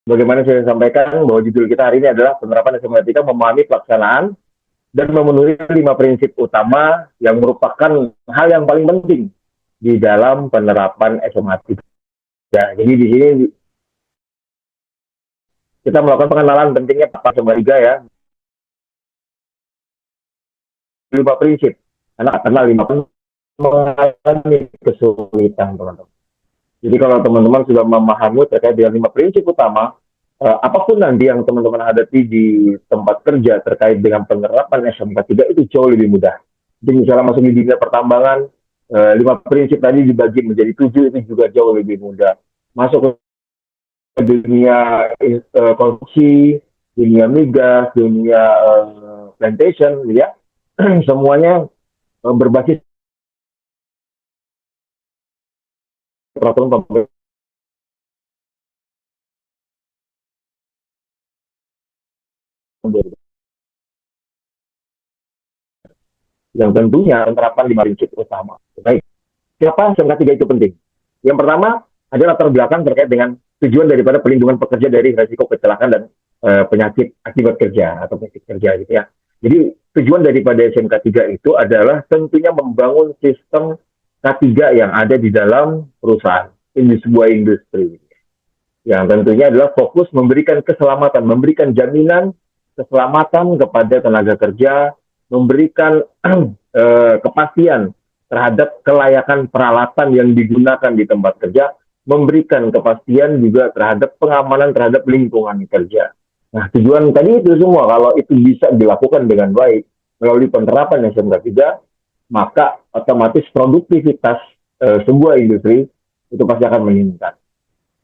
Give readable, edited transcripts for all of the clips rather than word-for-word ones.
bagaimana saya sampaikan bahwa judul kita hari ini adalah penerapan SMK 3 memahami pelaksanaan dan memenuhi 5 prinsip utama yang merupakan hal yang paling penting di dalam penerapan SMK 3. Jadi di sini kita melakukan pengenalan pentingnya SMK 3 ya. 5 prinsip. Karena 5 mengalami kesulitan teman-teman. Jadi kalau teman-teman sudah memahami terkait dengan 5 prinsip utama, apapun nanti yang teman-teman hadapi di tempat kerja terkait dengan penerapan SMK 3 itu jauh lebih mudah. Jadi misalnya masuk di dunia pertambangan, 5 prinsip tadi dibagi menjadi 7 itu juga jauh lebih mudah. Masuk ke dunia konstruksi, dunia migas, dunia plantation, ya, semuanya berbasis peraturan pemerintah. Yang tentunya penerapan 5 prinsip utama. Baik, kenapa SMK 3 itu penting? Yang pertama adalah latar belakang terkait dengan tujuan daripada pelindungan pekerja dari risiko kecelakaan dan penyakit akibat kerja atau penyakit kerja gitu ya. Jadi tujuan daripada SMK 3 itu adalah tentunya membangun sistem K3 yang ada di dalam perusahaan, di sebuah industri. Yang tentunya adalah fokus memberikan keselamatan, memberikan jaminan keselamatan kepada tenaga kerja, memberikan kepastian terhadap kelayakan peralatan yang digunakan di tempat kerja, memberikan kepastian juga terhadap pengamanan terhadap lingkungan kerja. Nah, tujuan tadi itu semua, kalau itu bisa dilakukan dengan baik melalui penerapan SMK 3, maka otomatis produktivitas sebuah industri itu pasti akan meningkat.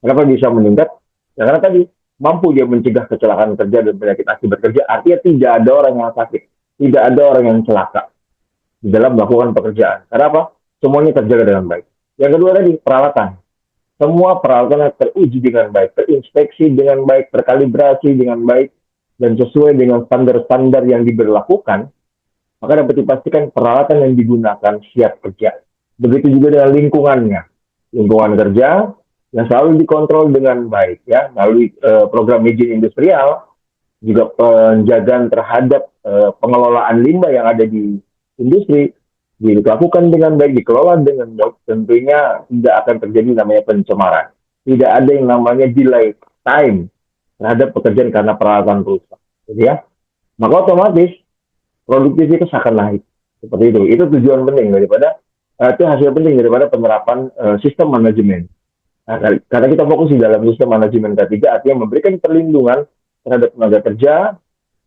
Kenapa bisa meningkat? Ya, karena tadi mampu dia mencegah kecelakaan kerja dan penyakit akibat kerja, artinya tidak ada orang yang sakit, tidak ada orang yang celaka di dalam melakukan pekerjaan. Karena apa? Semuanya terjaga dengan baik. Yang kedua tadi, peralatan. Semua peralatan teruji dengan baik, terinspeksi dengan baik, terkalibrasi dengan baik, dan sesuai dengan standar-standar yang diberlakukan, maka dapat dipastikan peralatan yang digunakan siap kerja. Begitu juga dengan lingkungannya. Lingkungan kerja yang selalu dikontrol dengan baik, ya, melalui program izin industrial, juga penjagaan terhadap pengelolaan limbah yang ada di industri, dilakukan dengan baik, dikelola dengan baik, tentunya tidak akan terjadi namanya pencemaran. Tidak ada yang namanya delay time terhadap pekerjaan karena peralatan rusak. Gitu ya. Maka otomatis produktivitas akan naik. Seperti itu. Itu tujuan penting daripada, itu hasil penting daripada penerapan sistem manajemen. Nah, karena kita fokus di dalam sistem manajemen K3, artinya memberikan perlindungan terhadap tenaga kerja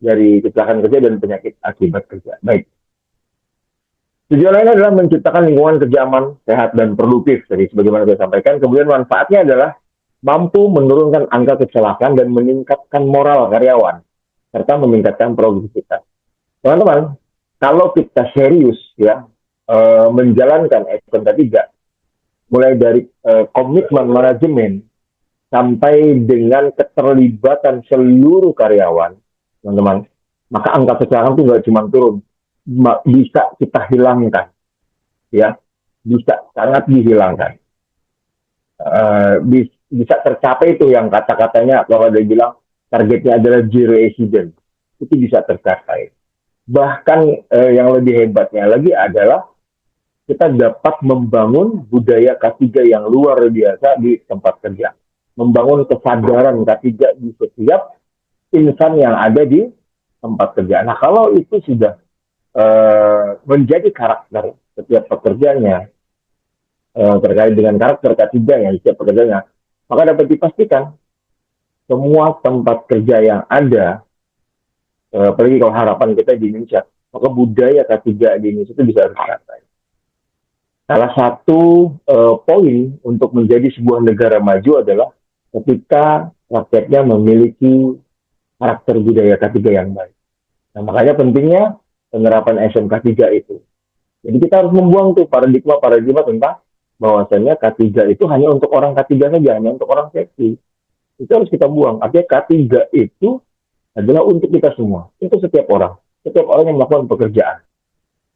dari kecelakaan kerja dan penyakit akibat kerja. Baik. Tujuan lainnya adalah menciptakan lingkungan kerja aman, sehat, dan produktif. Jadi sebagaimana saya sampaikan, kemudian manfaatnya adalah mampu menurunkan angka kecelakaan dan meningkatkan moral karyawan, serta meningkatkan produktivitas. Teman-teman, kalau kita serius ya menjalankan SMK 3, mulai dari komitmen manajemen sampai dengan keterlibatan seluruh karyawan, teman-teman, maka angka kecelakaan itu nggak cuma turun, bisa kita hilangkan, ya, bisa sangat dihilangkan, bisa tercapai itu yang kata-katanya kalau dia bilang targetnya adalah zero accident, itu bisa tercapai. Bahkan yang lebih hebatnya lagi adalah kita dapat membangun budaya K3 yang luar biasa di tempat kerja. Membangun kesadaran K3 di setiap insan yang ada di tempat kerja. Nah, kalau itu sudah menjadi karakter setiap pekerjanya, terkait dengan karakter K3 yang setiap pekerjanya, maka dapat dipastikan semua tempat kerja yang ada, apalagi kalau harapan kita di Indonesia, maka budaya K3 di Indonesia itu bisa tercapai. Salah satu poin untuk menjadi sebuah negara maju adalah ketika rakyatnya memiliki karakter budaya K3 yang baik. Nah, makanya pentingnya penerapan SMK 3 itu. Jadi kita harus membuang tuh paradigma tentang bahwasannya K3 itu hanya untuk orang K3 saja, hanya untuk orang seksi. Itu harus kita buang. Artinya K3 itu adalah untuk kita semua, untuk setiap orang yang melakukan pekerjaan.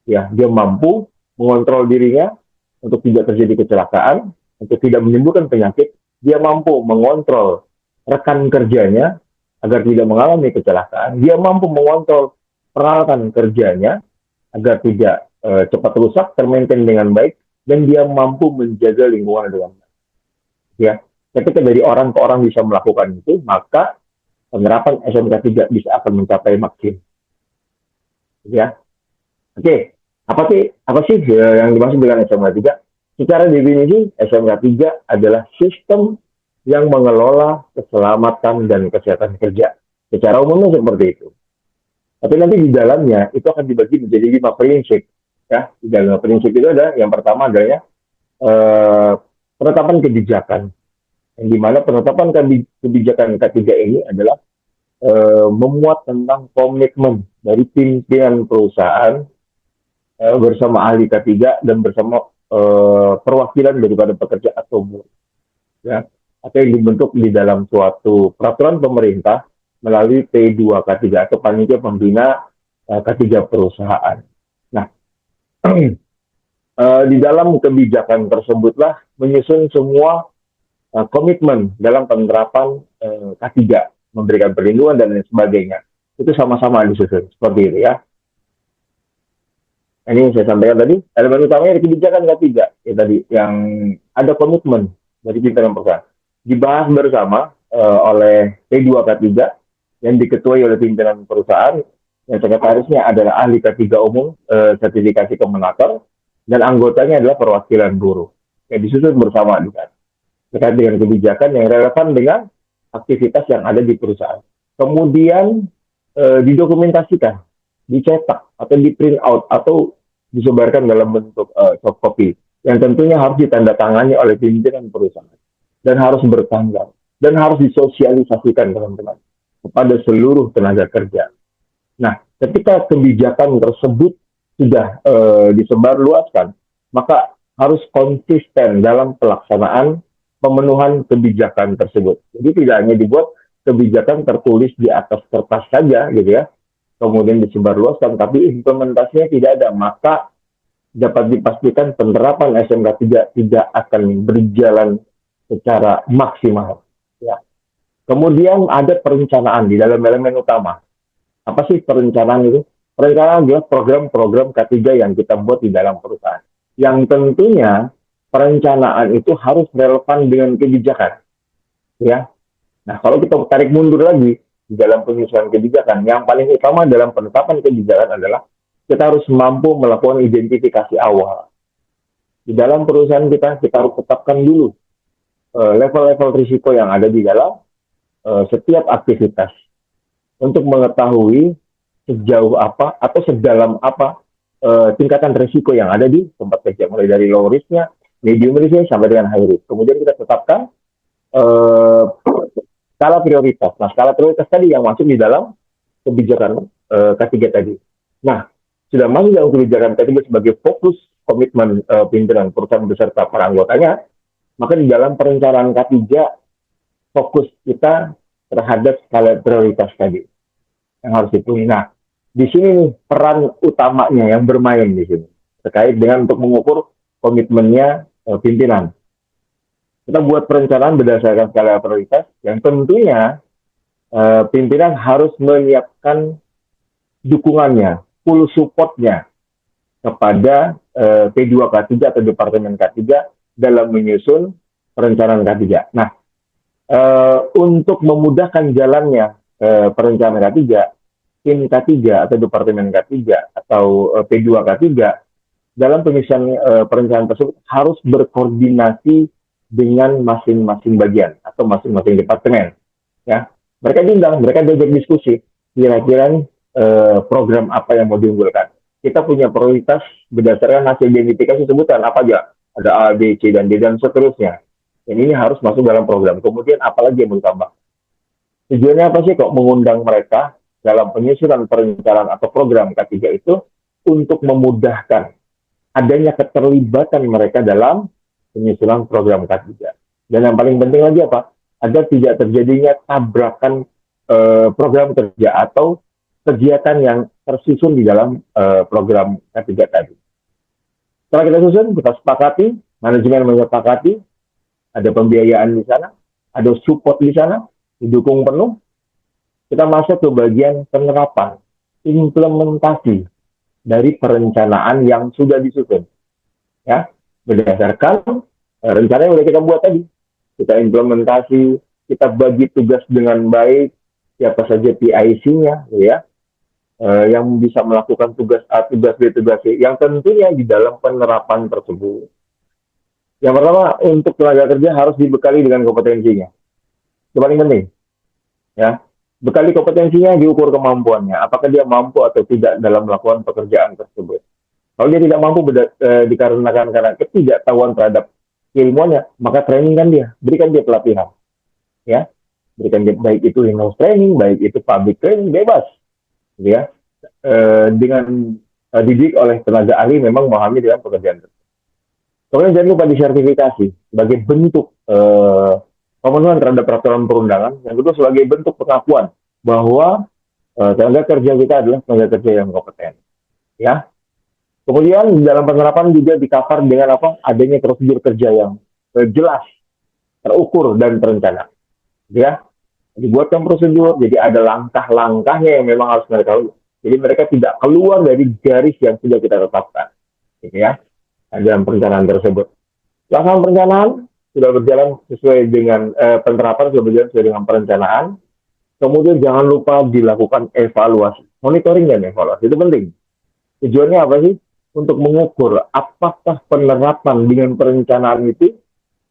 Ya, dia mampu mengontrol dirinya untuk tidak terjadi kecelakaan, untuk tidak menimbulkan penyakit, dia mampu mengontrol rekan kerjanya agar tidak mengalami kecelakaan, dia mampu mengontrol peralatan kerjanya agar tidak cepat rusak, termaintain dengan baik, dan dia mampu menjaga lingkungan dengan baik. Ya, ketika dari orang ke orang bisa melakukan itu, maka penerapan SMK 3 bisa akan mencapai maksimal. Ya, oke. Apa sih yang dimaksud dengan SMK 3? Secara definisi, SMK 3 adalah sistem yang mengelola keselamatan dan kesehatan kerja. Secara umumnya seperti itu. Tapi nanti di dalamnya itu akan dibagi menjadi 5 prinsip. Ya, di dalam prinsip itu ada yang pertama adalah eh, penetapan kebijakan. Yang dimana penetapan kebijakan ketiga ini adalah memuat tentang komitmen dari pimpinan perusahaan bersama ahli K3 dan bersama perwakilan daripada pekerja atau buruh, ya, atau yang dibentuk di dalam suatu peraturan pemerintah melalui P2K3 atau panitia pembina K3 perusahaan. Nah, di dalam kebijakan tersebutlah menyusun semua komitmen dalam penerapan K3, memberikan perlindungan dan lain sebagainya. Itu sama-sama disusun seperti itu ya. Ini yang saya sampaikan tadi, elemen utamanya dari kebijakan K3 ya tadi yang ada komitmen dari pimpinan perusahaan. Dibahas bersama oleh P2K3 yang diketuai oleh pimpinan perusahaan, yang sekretarisnya adalah ahli K3 umum sertifikasi Kemenaker, dan anggotanya adalah perwakilan buruh. Yang disusun bersama juga terkait dengan kebijakan yang relevan dengan aktivitas yang ada di perusahaan. Kemudian didokumentasikan, dicetak atau di print out atau disebarkan dalam bentuk soft copy yang tentunya harus ditandatangani oleh pimpinan perusahaan dan harus bertanggal dan harus disosialisasikan teman-teman kepada seluruh tenaga kerja. Nah, ketika kebijakan tersebut sudah disebarluaskan, maka harus konsisten dalam pelaksanaan pemenuhan kebijakan tersebut. Jadi tidak hanya dibuat kebijakan tertulis di atas kertas saja gitu ya, kemudian disebarluaskan, tapi implementasinya tidak ada, maka dapat dipastikan penerapan SMK 3 tidak akan berjalan secara maksimal. Ya. Kemudian ada perencanaan di dalam elemen utama. Apa sih perencanaan itu? Perencanaan adalah program-program K3 yang kita buat di dalam perusahaan. Yang tentunya perencanaan itu harus relevan dengan kebijakan. Ya. Nah, kalau kita tarik mundur lagi di dalam penyusunan kebijakan, yang paling utama dalam penetapan kebijakan adalah kita harus mampu melakukan identifikasi awal. Di dalam perusahaan kita harus tetapkan dulu level-level risiko yang ada di dalam setiap aktivitas untuk mengetahui sejauh apa atau sedalam apa tingkatan risiko yang ada di tempat kerja, mulai dari low risknya, medium risknya, sampai dengan high risk. Kemudian kita tetapkan skala prioritas. Nah, skala prioritas tadi yang masuk di dalam kebijakan K3 tadi. Nah, sudah masuk dalam kebijakan K3 sebagai fokus komitmen pimpinan perusahaan beserta para anggotanya, maka di dalam perencanaan K3 fokus kita terhadap skala prioritas tadi yang harus dipenuhi. Nah, di sini nih peran utamanya yang bermain di sini terkait dengan untuk mengukur komitmennya pimpinan. Kita buat perencanaan berdasarkan skala prioritas yang tentunya pimpinan harus menyiapkan dukungannya, full supportnya kepada P2K3 atau Departemen K3 dalam menyusun perencanaan K3. Nah, untuk memudahkan jalannya perencanaan K3, tim K3 atau Departemen K3 atau P2K3 dalam penyusunan perencanaan tersebut harus berkoordinasi dengan masing-masing bagian atau masing-masing departemen. Ya, mereka diundang, mereka diajak diskusi. Kira-kira program apa yang mau diunggulkan. Kita punya prioritas berdasarkan hasil identifikasi sebutan apa aja. Ada A, B, C, dan D, dan seterusnya. Dan ini harus masuk dalam program. Kemudian apalagi yang mau ditambah. Tujuannya apa sih kok mengundang mereka dalam penyusunan perencanaan atau program K3 itu untuk memudahkan adanya keterlibatan mereka dalam penyusunan program K3. Dan yang paling penting lagi apa? Agar tidak terjadinya tabrakan program kerja atau kegiatan yang tersusun di dalam program K3 tadi. Setelah kita susun, kita sepakati, manajemen menyepakati, ada pembiayaan di sana, ada support di sana, didukung penuh, kita masuk ke bagian penerapan, implementasi dari perencanaan yang sudah disusun. Ya, berdasarkan rencana yang sudah kita buat tadi. Kita implementasi, kita bagi tugas dengan baik, siapa saja PIC-nya, ya, yang bisa melakukan tugas A, tugas B, tugas C, yang tentunya di dalam penerapan tersebut. Yang pertama, untuk tenaga kerja harus dibekali dengan kompetensinya. Itu paling penting. Ya, bekali kompetensinya, diukur kemampuannya. Apakah dia mampu atau tidak dalam melakukan pekerjaan tersebut. Kalau dia tidak mampu dikarenakan karena ketidaktahuan terhadap ilmunya, maka training kan dia, berikan dia pelatihan. Ya, berikan dia, baik itu in-house training, baik itu public training, bebas. Ya, dengan didik oleh tenaga ahli memang memahami dengan pekerjaan tersebut. Kemudian jangan lupa disertifikasi sebagai bentuk pemenuhan terhadap peraturan perundangan. Yang kedua sebagai bentuk pengakuan bahwa tenaga kerja kita adalah tenaga kerja yang kompeten. Ya. Kemudian di dalam penerapan juga di-cover dengan apa? Adanya prosedur kerja yang jelas, terukur dan terencana. Ya. Dibuatkan prosedur, jadi ada langkah-langkahnya yang memang harus mereka lalui. Jadi mereka tidak keluar dari garis yang sudah kita tetapkan. Gitu ya. Dalam perencanaan tersebut. Pelaksanaan perencanaan sudah berjalan sesuai dengan penerapan sudah berjalan sesuai dengan perencanaan. Kemudian jangan lupa dilakukan evaluasi, monitoring dan evaluasi itu penting. Tujuannya apa sih? Untuk mengukur apakah penerapan dengan perencanaan itu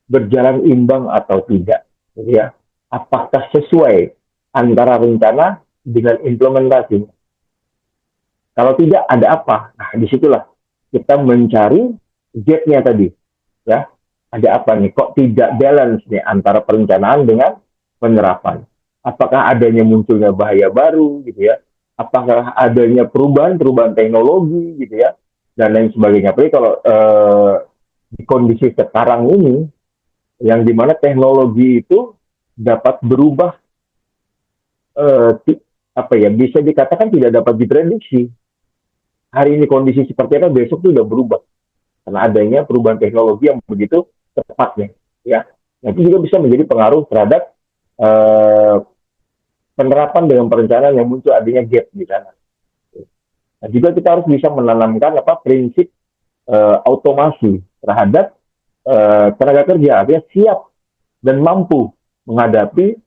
berjalan imbang atau tidak, gitu ya. Apakah sesuai antara rencana dengan implementasi? Kalau tidak, ada apa? Nah, disitulah kita mencari gap-nya tadi, ya. Ada apa nih? Kok tidak balance nih antara perencanaan dengan penerapan? Apakah adanya munculnya bahaya baru, gitu ya? Apakah adanya perubahan teknologi, gitu ya? Dan lain sebagainya. Tapi kalau di kondisi sekarang ini, yang dimana teknologi itu dapat berubah, apa ya? Bisa dikatakan tidak dapat diprediksi. Hari ini kondisi seperti apa, besok itu sudah berubah. Karena adanya perubahan teknologi yang begitu cepatnya, ya. Nah, itu juga bisa menjadi pengaruh terhadap penerapan dengan perencanaan yang muncul adanya gap di sana. Nah, juga kita harus bisa menanamkan prinsip automasi terhadap tenaga kerja, artinya siap dan mampu menghadapi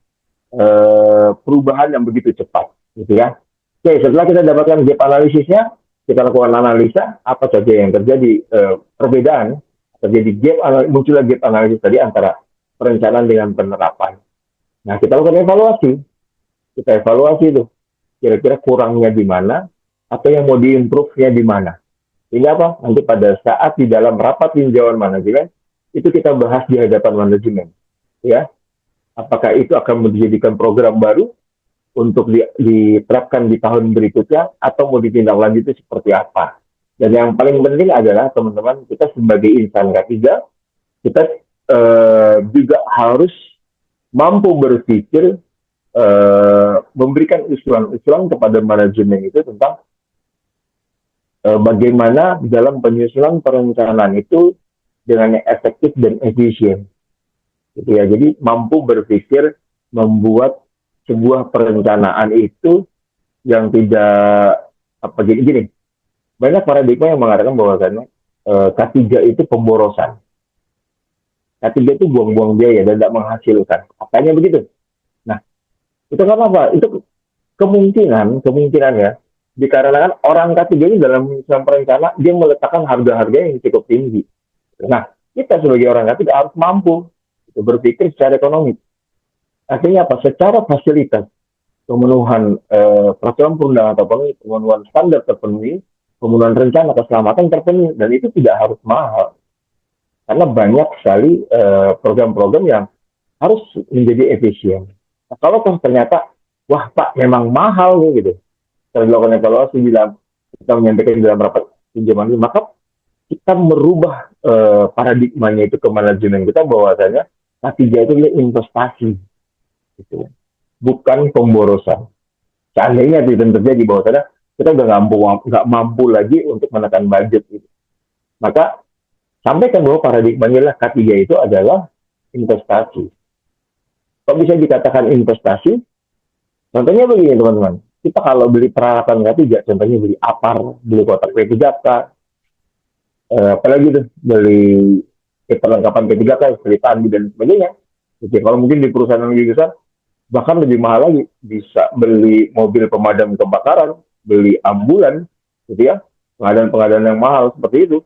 perubahan yang begitu cepat, gitu ya. Oke, setelah kita dapatkan gap analisisnya, kita lakukan analisa apa saja yang terjadi perbedaan, terjadi gap, munculnya gap analisis tadi antara perencanaan dengan penerapan. Nah, kita lakukan evaluasi. Kita evaluasi itu kira-kira kurangnya di mana atau yang mau diimprove-nya di mana. Sehingga apa? Nanti pada saat di dalam rapat tinjauan manajemen itu kita bahas di hadapan manajemen, ya. Apakah itu akan menjadikan program baru untuk diterapkan di tahun berikutnya atau mau ditindaklanjuti seperti apa. Dan yang paling penting adalah teman-teman, kita sebagai insan K3, kita juga harus mampu berpikir, memberikan usulan-usulan kepada manajemen itu tentang bagaimana dalam penyusunan perencanaan itu dengan efektif dan efisien. Gitu ya. Jadi mampu berpikir membuat sebuah perencanaan itu yang tidak gini. Banyak paradigma yang mengatakan bahwasannya K3 itu pemborosan. K3 itu buang-buang biaya dan tidak menghasilkan. Katanya begitu. Nah, itu kan apa? Itu kemungkinan ya, dikarenakan orang K3 ini dalam perencanaan dia meletakkan harga-harga yang cukup tinggi. Nah, kita sebagai orang K3 harus mampu berpikir secara ekonomi. Artinya apa? Secara fasilitas pemenuhan peraturan perundangan atau pemenuhan standar terpenuhi, pemenuhan rencana keselamatan terpenuhi, dan itu tidak harus mahal. Karena banyak sekali program-program yang harus menjadi efisien. Nah, kalau ternyata, wah Pak, memang mahal gitu. Setelah dilakukan evaluasi, kita menyampaikan dalam rapat pinjaman ini, maka kita merubah paradigmanya itu ke manajemen kita bahwasanya K3 itu adalah investasi. Gitu. Bukan pemborosan. Seandainya tidak terjadi bahwa kita udah nggak mampu lagi untuk menekan budget gitu. Maka sampaikan bahwa paradigmanya K3 itu adalah investasi. Kok bisa dikatakan investasi? Contohnya begini teman-teman, kita kalau beli peralatan K3, contohnya beli apar, beli kotak P3K, apalagi tuh, beli perlengkapan P3K, beli tandi dan sebagainya. Oke, kalau mungkin di perusahaan yang lebih besar, bahkan lebih mahal lagi, bisa beli mobil pemadam kebakaran, beli ambulan, gitu ya, pengadaan-pengadaan yang mahal seperti itu.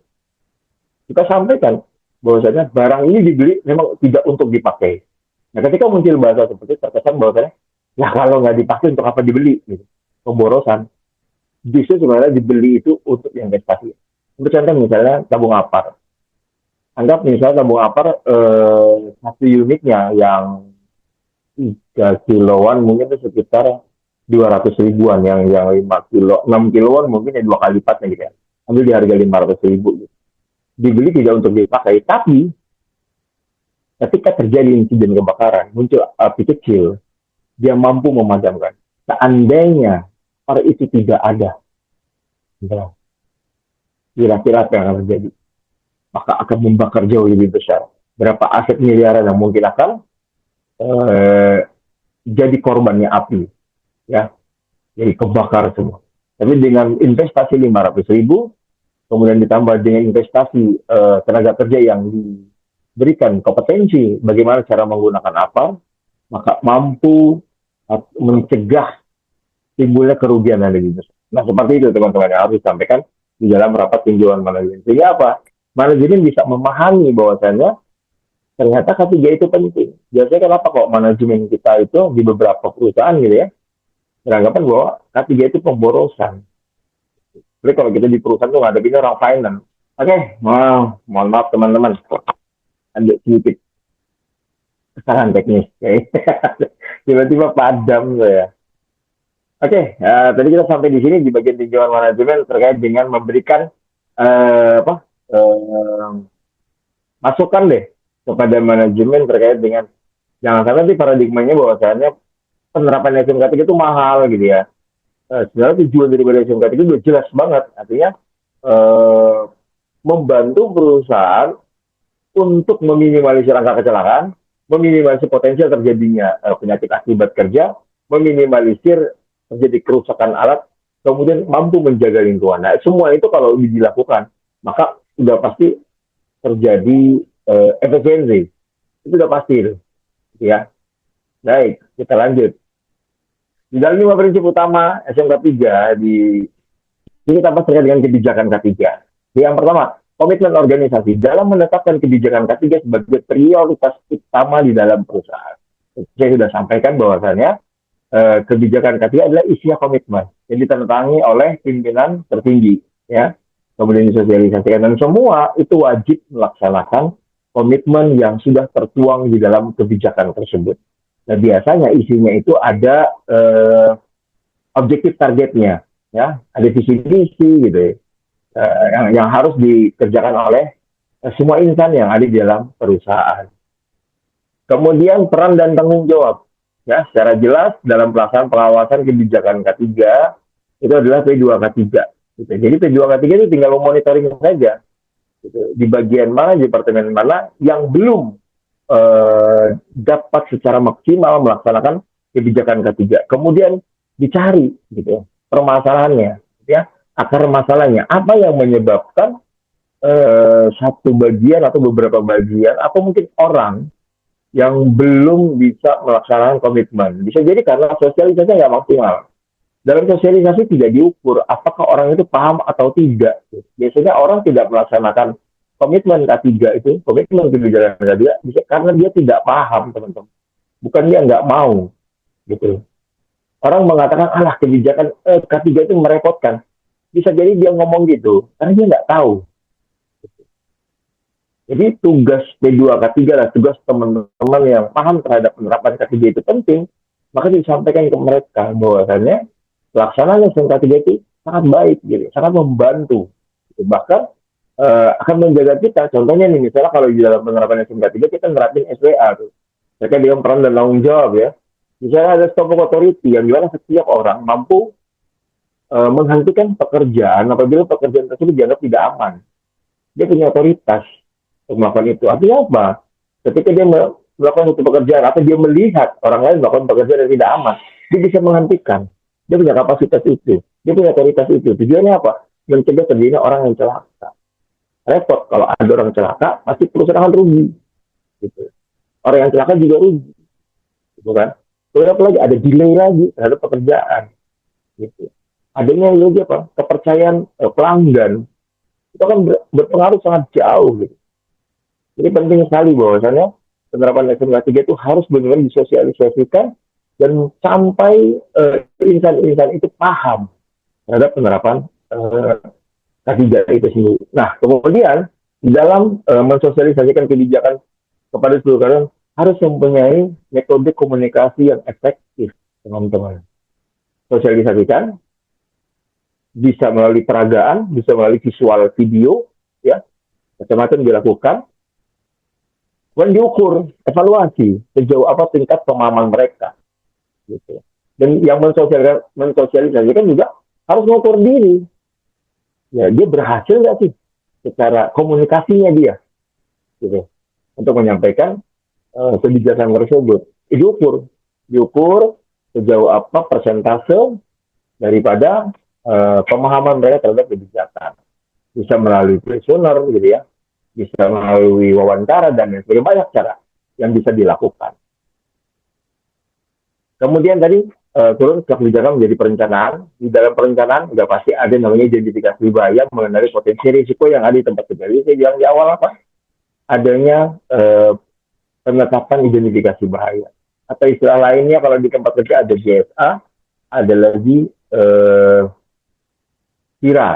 Kita sampaikan bahwasanya barang ini dibeli memang tidak untuk dipakai. Nah, ketika muncul bahasa seperti itu, terkesan bahwasanya, nah kalau nggak dipakai untuk apa dibeli? Gitu. Pemborosan. Justru sebenarnya dibeli itu untuk investasi. Untuk contoh misalnya tabung apar. Anggap misalnya tabung apar satu unitnya yang 3 kiloan mungkin itu sekitar 200 ribuan, yang 5 kilo, 6 kiloan mungkin ya dua kali lipatnya gitu ya. Ambil di harga 500 ribu. Gitu. Dibeli tidak untuk dipakai, tapi ketika terjadi insiden kebakaran, muncul api kecil, dia mampu memadamkan. Seandainya para itu tidak ada, kira-kira apa yang akan terjadi? Maka akan membakar jauh lebih besar. Berapa aset miliaran yang mungkin akan eh, jadi korbannya api, ya, jadi kebakar semua. Tapi dengan investasi 500 ribu, kemudian ditambah dengan investasi tenaga kerja yang diberikan kompetensi bagaimana cara menggunakan apa, maka mampu mencegah timbulnya kerugian yang lebih besar. Nah, seperti itu teman-teman yang harus disampaikan di dalam rapat tinjauan manajemen. Sehingga apa? Manajemen bisa memahami bahwasannya ternyata ketiga itu penting. Biasanya kenapa kok manajemen kita itu di beberapa perusahaan gitu ya, beranggapan bahwa ketiga itu pemborosan. Jadi kalau kita di perusahaan tuh ngadepinnya orang finance. Oke, mohon maaf teman-teman, ada sedikit kesalahan teknis. Tiba-tiba padam ya. Oke, tadi kita sampai di sini di bagian tinjauan manajemen terkait dengan memberikan apa masukan deh kepada manajemen terkait dengan jangan sampai nanti paradigmanya bahwasannya penerapan SMK 3 itu mahal gitu ya. Sebenarnya tujuan daripada SMK 3 udah jelas banget, artinya eh, membantu perusahaan untuk meminimalisir angka kecelakaan, meminimalisir potensial terjadinya penyakit akibat kerja, meminimalisir terjadi kerusakan alat, kemudian mampu menjaga lingkungan. Nah, semua itu kalau dilakukan, maka sudah pasti terjadi efisiensi. Itu sudah pasti, ya. Baik, kita lanjut. Di dalam 5 prinsip utama SMK 3 ini kita bahas terkait dengan kebijakan K3. Yang pertama, komitmen organisasi dalam menetapkan kebijakan K3 sebagai prioritas utama di dalam perusahaan. Saya sudah sampaikan bahwasannya kebijakan K3 adalah isinya komitmen yang ditandatangani oleh pimpinan tertinggi, ya. Kemudian disosialisasikan dan semua itu wajib melaksanakan komitmen yang sudah tertuang di dalam kebijakan tersebut. Nah, biasanya isinya itu ada objektif targetnya, ya, ada visi misi gitu ya, yang harus dikerjakan oleh semua insan yang ada di dalam perusahaan. Kemudian peran dan tanggung jawab, ya, secara jelas dalam pelaksanaan pengawasan kebijakan K3 itu adalah P2K3. Gitu. Jadi P2K3 itu tinggal monitoring saja, gitu. Di bagian mana, di departemen mana yang belum dapat secara maksimal melaksanakan kebijakan K3. Kemudian dicari gitu permasalahannya, ya, akar masalahnya apa yang menyebabkan satu bagian atau beberapa bagian atau mungkin orang yang belum bisa melaksanakan komitmen. Bisa jadi karena sosialisasinya nggak maksimal. Dalam sosialisasi tidak diukur apakah orang itu paham atau tidak. Biasanya orang tidak melaksanakan komitmen K3 itu, komitmen kebijakan K3 bisa karena dia tidak paham, teman-teman. Bukan dia nggak mau, gitu. Orang mengatakan, alah kebijakan K3 itu merepotkan. Bisa jadi dia ngomong gitu, karena dia nggak tahu. Jadi tugas P2K3 lah, tugas teman-teman yang paham terhadap penerapan K3 itu penting, maka disampaikan ke mereka bahwasannya pelaksanaan SMK 3 itu sangat baik, gitu, sangat membantu. Gitu. Bahkan akan menjaga kita. Contohnya nih, misalnya kalau di dalam penerapan SMK 3 kita nerapin SWA tuh. Mereka dengan peran dan tanggung jawab ya. Misalnya ada stop work authority yang dimana setiap orang mampu menghentikan pekerjaan apabila pekerjaan tersebut dianggap tidak aman. Dia punya otoritas untuk melakukan itu. Artinya apa? Ketika dia melakukan satu pekerjaan atau dia melihat orang lain melakukan pekerjaan yang tidak aman, dia bisa menghentikan. Dia punya kapasitas itu, dia punya kualitas itu. Tujuannya apa? Mencegah terjadinya orang yang celaka. Repot kalau ada orang celaka, pasti perusahaan akan rugi. Gitu. Orang yang celaka juga rugi, gitu kan? Terus apa lagi? Ada delay lagi terhadap pekerjaan. Gitu. Adanya lagi apa? Kepercayaan pelanggan itu akan berpengaruh sangat jauh. Gitu. Jadi penting sekali bahwasannya penerapan SMK 3 itu harus benar-benar disosialisasikan dan sampai insan-insan itu paham terhadap penerapan K3 itu sendiri. Nah, kemudian di dalam mensosialisasikan kebijakan kepada seluruh karyawan harus mempunyai metode komunikasi yang efektif, teman-teman. Sosialisasikan bisa melalui peragaan, bisa melalui visual video, ya, macam-macam dilakukan. Dan diukur, evaluasi sejauh apa tingkat pemahaman mereka. Gitu. Dan yang mensosialisasikan juga harus mengukur diri. Ya, dia berhasil nggak sih secara komunikasinya dia, gitu, untuk menyampaikan kebijakan tersebut. Diukur sejauh apa persentase daripada pemahaman mereka terhadap kebijakan. Bisa melalui questionnaire, gitu ya, bisa melalui wawancara dan sebagainya, banyak cara yang bisa dilakukan. Kemudian tadi turun ke kebijakan menjadi perencanaan. Di dalam perencanaan sudah pasti ada namanya identifikasi bahaya mengenai potensi risiko yang ada di tempat kerja. Jadi saya bilang di awal apa? Adanya penetapan identifikasi bahaya. Atau istilah lainnya kalau di tempat kerja ada GSA, ada lagi HIRA.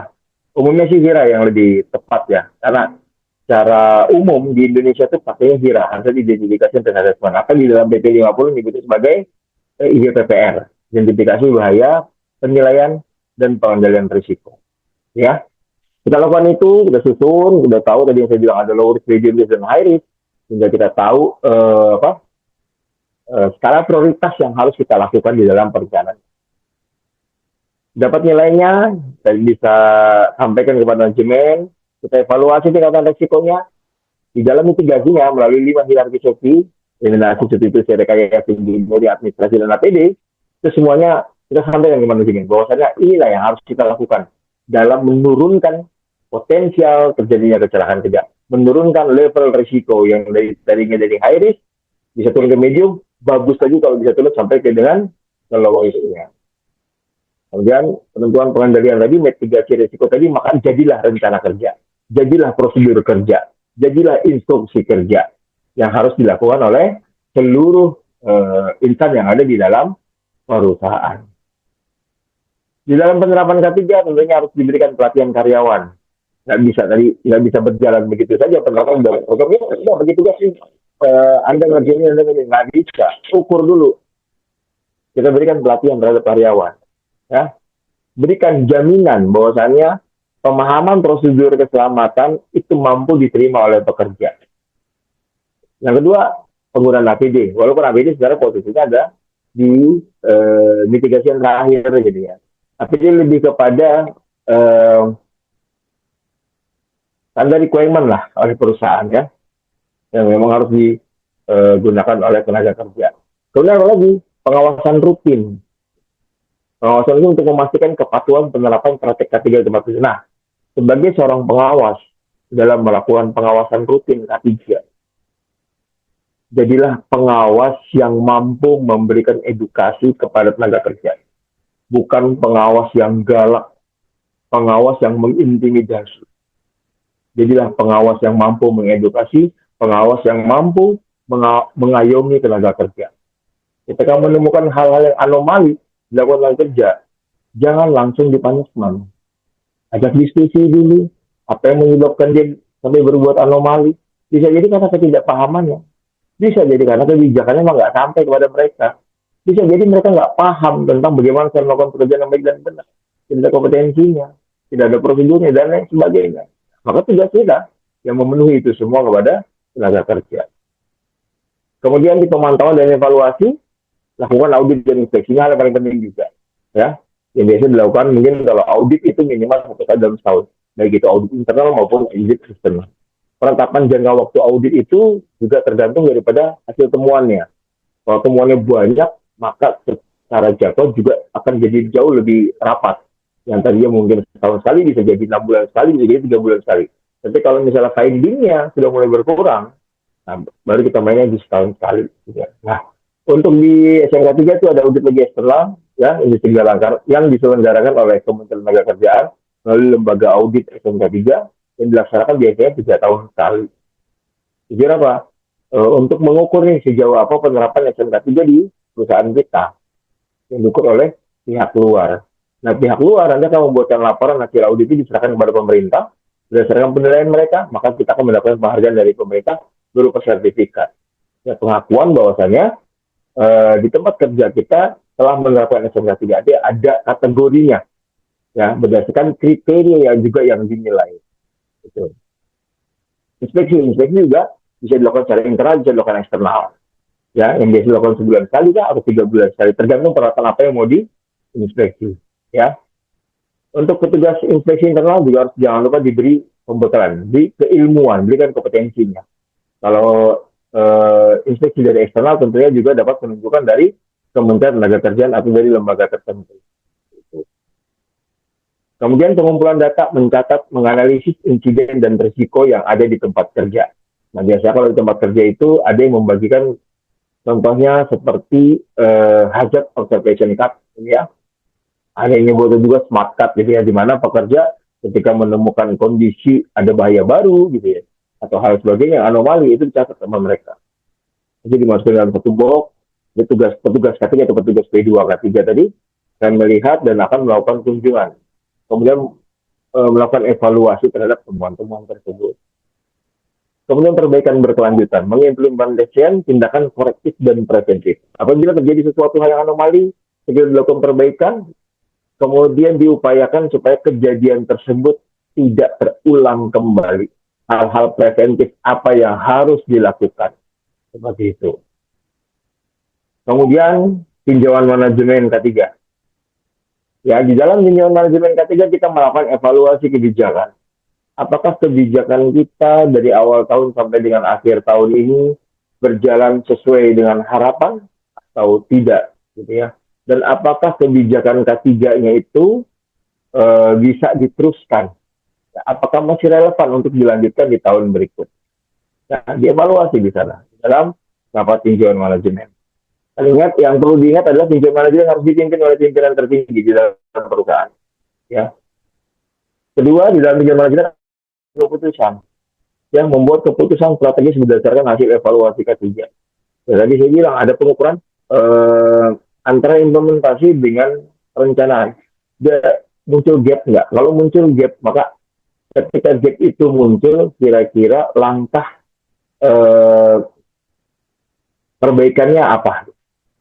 Umumnya sih HIRA yang lebih tepat ya, karena secara umum di Indonesia itu pakainya HIRA, hasil identifikasi dan assessment. Apa di dalam PP 50 disebut sebagai IGPPR, identifikasi bahaya, penilaian, dan pengendalian risiko. Ya, kita lakukan itu, kita susun, kita tahu tadi yang saya bilang ada low risk, medium risk, dan high risk, sehingga kita tahu skala prioritas yang harus kita lakukan di dalam perencanaan. Dapat nilainya, dan bisa sampaikan kepada manajemen, kita evaluasi tingkatan risikonya, di dalam mitigasinya melalui 5 hierarki SOPI, eliminasi substitusi rekayasa tinggi dari administrasi dan APD, itu semuanya kita sampaikan ke manajemen bahwasanya inilah yang harus kita lakukan dalam menurunkan potensial terjadinya kecelakaan kerja, menurunkan level risiko yang tadinya dari high risk bisa turun ke medium, bagus lagi kalau bisa turun sampai ke dengan low risk-nya. Kemudian penentuan pengendalian tadi, mitigasi risiko tadi, maka jadilah rencana kerja, jadilah prosedur kerja, jadilah instruksi kerja yang harus dilakukan oleh seluruh insan yang ada di dalam perusahaan. Di dalam penerapan K3 tentunya harus diberikan pelatihan karyawan. Nggak bisa berjalan begitu saja penerapan programnya. Udah begitu guys, Anda ngerjain nggak bisa. Ukur dulu. Kita berikan pelatihan terhadap karyawan. Ya, berikan jaminan bahwasannya pemahaman prosedur keselamatan itu mampu diterima oleh pekerja. Yang kedua, penggunaan APD. Walaupun APD sebenarnya posisinya ada di mitigasi yang terakhir, gitu ya. APD lebih kepada standar requirement lah oleh perusahaan, ya, yang memang harus digunakan oleh tenaga kerja. Kemudian apa lagi? Pengawasan rutin. Pengawasan itu untuk memastikan kepatuhan penerapan praktek K3 di tempat kerja. Nah, sebagai seorang pengawas dalam melakukan pengawasan rutin K3, jadilah pengawas yang mampu memberikan edukasi kepada tenaga kerja. Bukan pengawas yang galak, pengawas yang mengintimidasi. Jadilah pengawas yang mampu mengedukasi, pengawas yang mampu mengayomi tenaga kerja. Ketika menemukan hal-hal yang anomali dilakukan kerja, jangan langsung dipunishment. Ajak diskusi dulu, apa yang menyebabkan dia sampai berbuat anomali. Bisa jadi karena ketidakpahamannya. Bisa jadi karena kebijakannya memang nggak sampai kepada mereka. Bisa jadi mereka nggak paham tentang bagaimana cara melakukan pekerjaan yang baik dan benar. Tidak ada kompetensinya, tidak ada prosedurnya, dan lain sebagainya. Maka tugas kita yang memenuhi itu semua kepada tenaga kerja. Kemudian di pemantauan dan evaluasi, lakukan audit dan inspeksi, hal yang paling penting juga. Ya, yang biasa dilakukan mungkin kalau audit itu minimal 1 kali dalam setahun. Baik itu audit internal maupun audit eksternal. penetapan jangka waktu audit itu juga tergantung daripada hasil temuannya. Kalau temuannya banyak, maka secara jadwal juga akan jadi jauh lebih rapat. Yang tadinya mungkin setahun sekali bisa jadi 6 bulan sekali, bisa jadi 3 bulan sekali. Tapi kalau misalnya findingnya sudah mulai berkurang, nah, baru kita mainnya di setahun sekali. Gitu. Nah, untuk di SMK 3 itu ada audit lagi eksternal, ya, yang diselenggarakan oleh Kementerian Tenagakerjaan melalui lembaga audit SMK 3 yang dilaksanakan biasanya 3 tahun sekali. Tujuan apa? Untuk mengukur nih sejauh apa penerapan SMK 3 di perusahaan kita yang diukur oleh pihak luar. Nah, pihak luar nanti akan membuatkan laporan hasil audit itu diserahkan kepada pemerintah. Berdasarkan penilaian mereka, maka kita akan mendapatkan penghargaan dari pemerintah berupa sertifikat. Ya, pengakuan bahwasanya di tempat kerja kita telah menerapkan SMK 3 ada kategorinya, ya, berdasarkan kriteria yang juga yang dinilai. Gitu. Inspeksi juga bisa dilakukan secara internal, bisa dilakukan eksternal. Ya, yang biasa dilakukan sebulan sekali atau 3 bulan sekali, tergantung peralatan apa yang mau diinspeksi. Ya, untuk petugas inspeksi internal juga harus jangan lupa diberi pembekalan, diberi keilmuan, berikan kompetensinya. Kalau inspeksi dari eksternal tentunya juga dapat menunjukkan dari Kementerian Tenagakerjaan atau dari lembaga tertentu. Kemudian pengumpulan data mencatat, menganalisis insiden dan risiko yang ada di tempat kerja. Nah, biasanya kalau di tempat kerja itu ada yang membagikan contohnya seperti hazard observation card, ya. Ada yang nyebut juga smart card, gitu ya, di mana pekerja ketika menemukan kondisi ada bahaya baru, gitu ya, atau hal sebagainya, anomali itu dicatat sama mereka. Jadi dimasukkan dalam satu box, petugas K3 atau petugas P2 K3 tadi akan melihat dan akan melakukan kunjungan. Kemudian melakukan evaluasi terhadap temuan-temuan tersebut. Kemudian perbaikan berkelanjutan, mengimplementasikan tindakan korektif dan preventif. Apabila terjadi sesuatu hal yang anomali, segera dilakukan perbaikan, kemudian diupayakan supaya kejadian tersebut tidak terulang kembali. Hal-hal preventif apa yang harus dilakukan. Seperti itu. Kemudian tinjauan manajemen K3. Ya, di dalam tinjauan manajemen K3 kita melakukan evaluasi kebijakan. Apakah kebijakan kita dari awal tahun sampai dengan akhir tahun ini berjalan sesuai dengan harapan atau tidak, gitu ya. Dan apakah kebijakan K3-nya itu bisa diteruskan? Apakah masih relevan untuk dilanjutkan di tahun berikut? Nah, dievaluasi di sana dalam rapat tinjauan manajemen. Dan ingat, yang perlu diingat adalah tinjauan manajemen harus dipimpin oleh pimpinan tertinggi di dalam perusahaan. Ya. Kedua, di dalam tinjauan manajemen keputusan yang membuat keputusan strategis berdasarkan hasil evaluasi K3. Ya, tadi saya bilang ada pengukuran antara implementasi dengan perencanaan. Dia muncul gap nggak? Kalau muncul gap, maka ketika gap itu muncul, kira-kira langkah perbaikannya apa?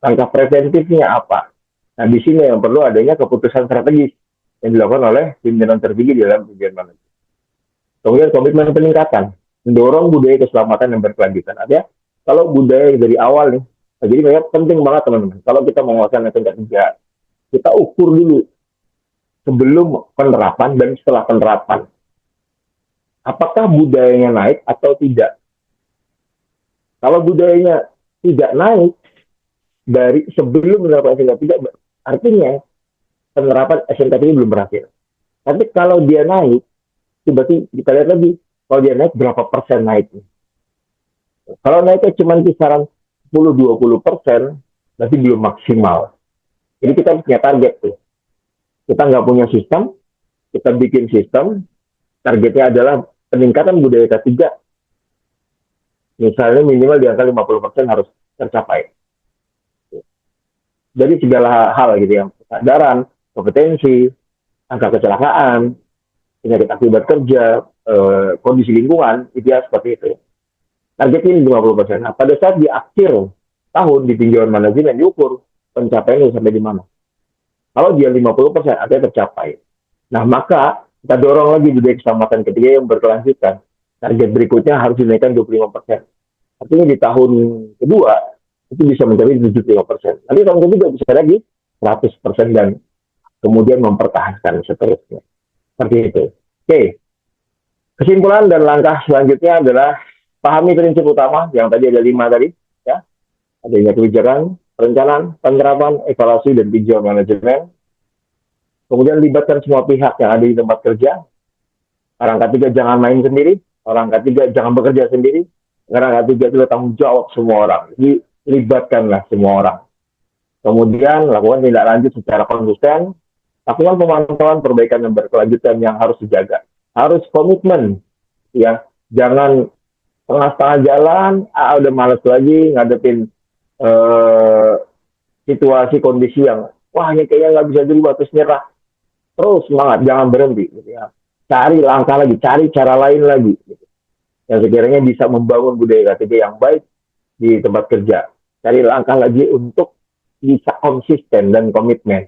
Langkah preventifnya apa? Nah, di sini yang perlu adanya keputusan strategis yang dilakukan oleh pimpinan tertinggi di dalam tinjauan manajemen. Kemudian komitmen peningkatan, mendorong budaya keselamatan yang berkelanjutan. Artinya, kalau budaya dari awal nih, nah, jadi memang penting banget teman-teman. Kalau kita menguasai SMK 3, kita ukur dulu sebelum penerapan dan setelah penerapan. Apakah budayanya naik atau tidak? Kalau budayanya tidak naik dari sebelum menerapkan SMK 3, artinya penerapan SMK 3 belum berakhir. Tapi kalau dia naik, berarti kita lihat lagi, kalau dia naik berapa persen naiknya. Kalau naiknya cuma kisaran 10-20%, berarti belum maksimal. Jadi kita punya target tuh. Kita nggak punya sistem, kita bikin sistem, targetnya adalah peningkatan budaya K3. Misalnya minimal di angka 50% harus tercapai. Dari segala hal gitu ya, kesadaran, kompetensi, angka kecelakaan, penyakit akibat kerja, kondisi lingkungan, itu ya seperti itu. Targetnya 50%. Nah, pada saat di akhir tahun di tinjauan manajemen diukur pencapaiannya sampai di mana. Kalau dia 50%, artinya tercapai. Nah, maka kita dorong lagi budaya keselamatan ketiga yang berkelanjutan. Target berikutnya harus dinaikkan 25%. Artinya di tahun kedua, itu bisa mencapai 75%. Nanti tahun ketiga bisa lagi 100% dan kemudian mempertahankan seterusnya. Seperti itu. Oke. Kesimpulan dan langkah selanjutnya adalah pahami prinsip utama yang tadi ada 5 tadi, ya, adanya kebijakan, perencanaan, penerapan, evaluasi, dan tinjau manajemen. Kemudian libatkan semua pihak yang ada di tempat kerja. Orang ketiga jangan main sendiri. Orang ketiga jangan bekerja sendiri. Orang ketiga itu tanggung jawab semua orang. Jadi libatkanlah semua orang. Kemudian lakukan tindak lanjut secara konsisten. Lakukan pemantauan perbaikan yang berkelanjutan yang harus dijaga. Harus komitmen, ya. Jangan setengah-setengah jalan, udah males lagi ngadepin eh, situasi kondisi yang wah ini kayaknya nggak bisa dirubah terus nyerah. Terus semangat, jangan berhenti, gitu ya. Cari langkah lagi, cari cara lain lagi, gitu, yang sekiranya bisa membangun budaya KTP yang baik di tempat kerja. Cari langkah lagi untuk bisa konsisten dan komitmen.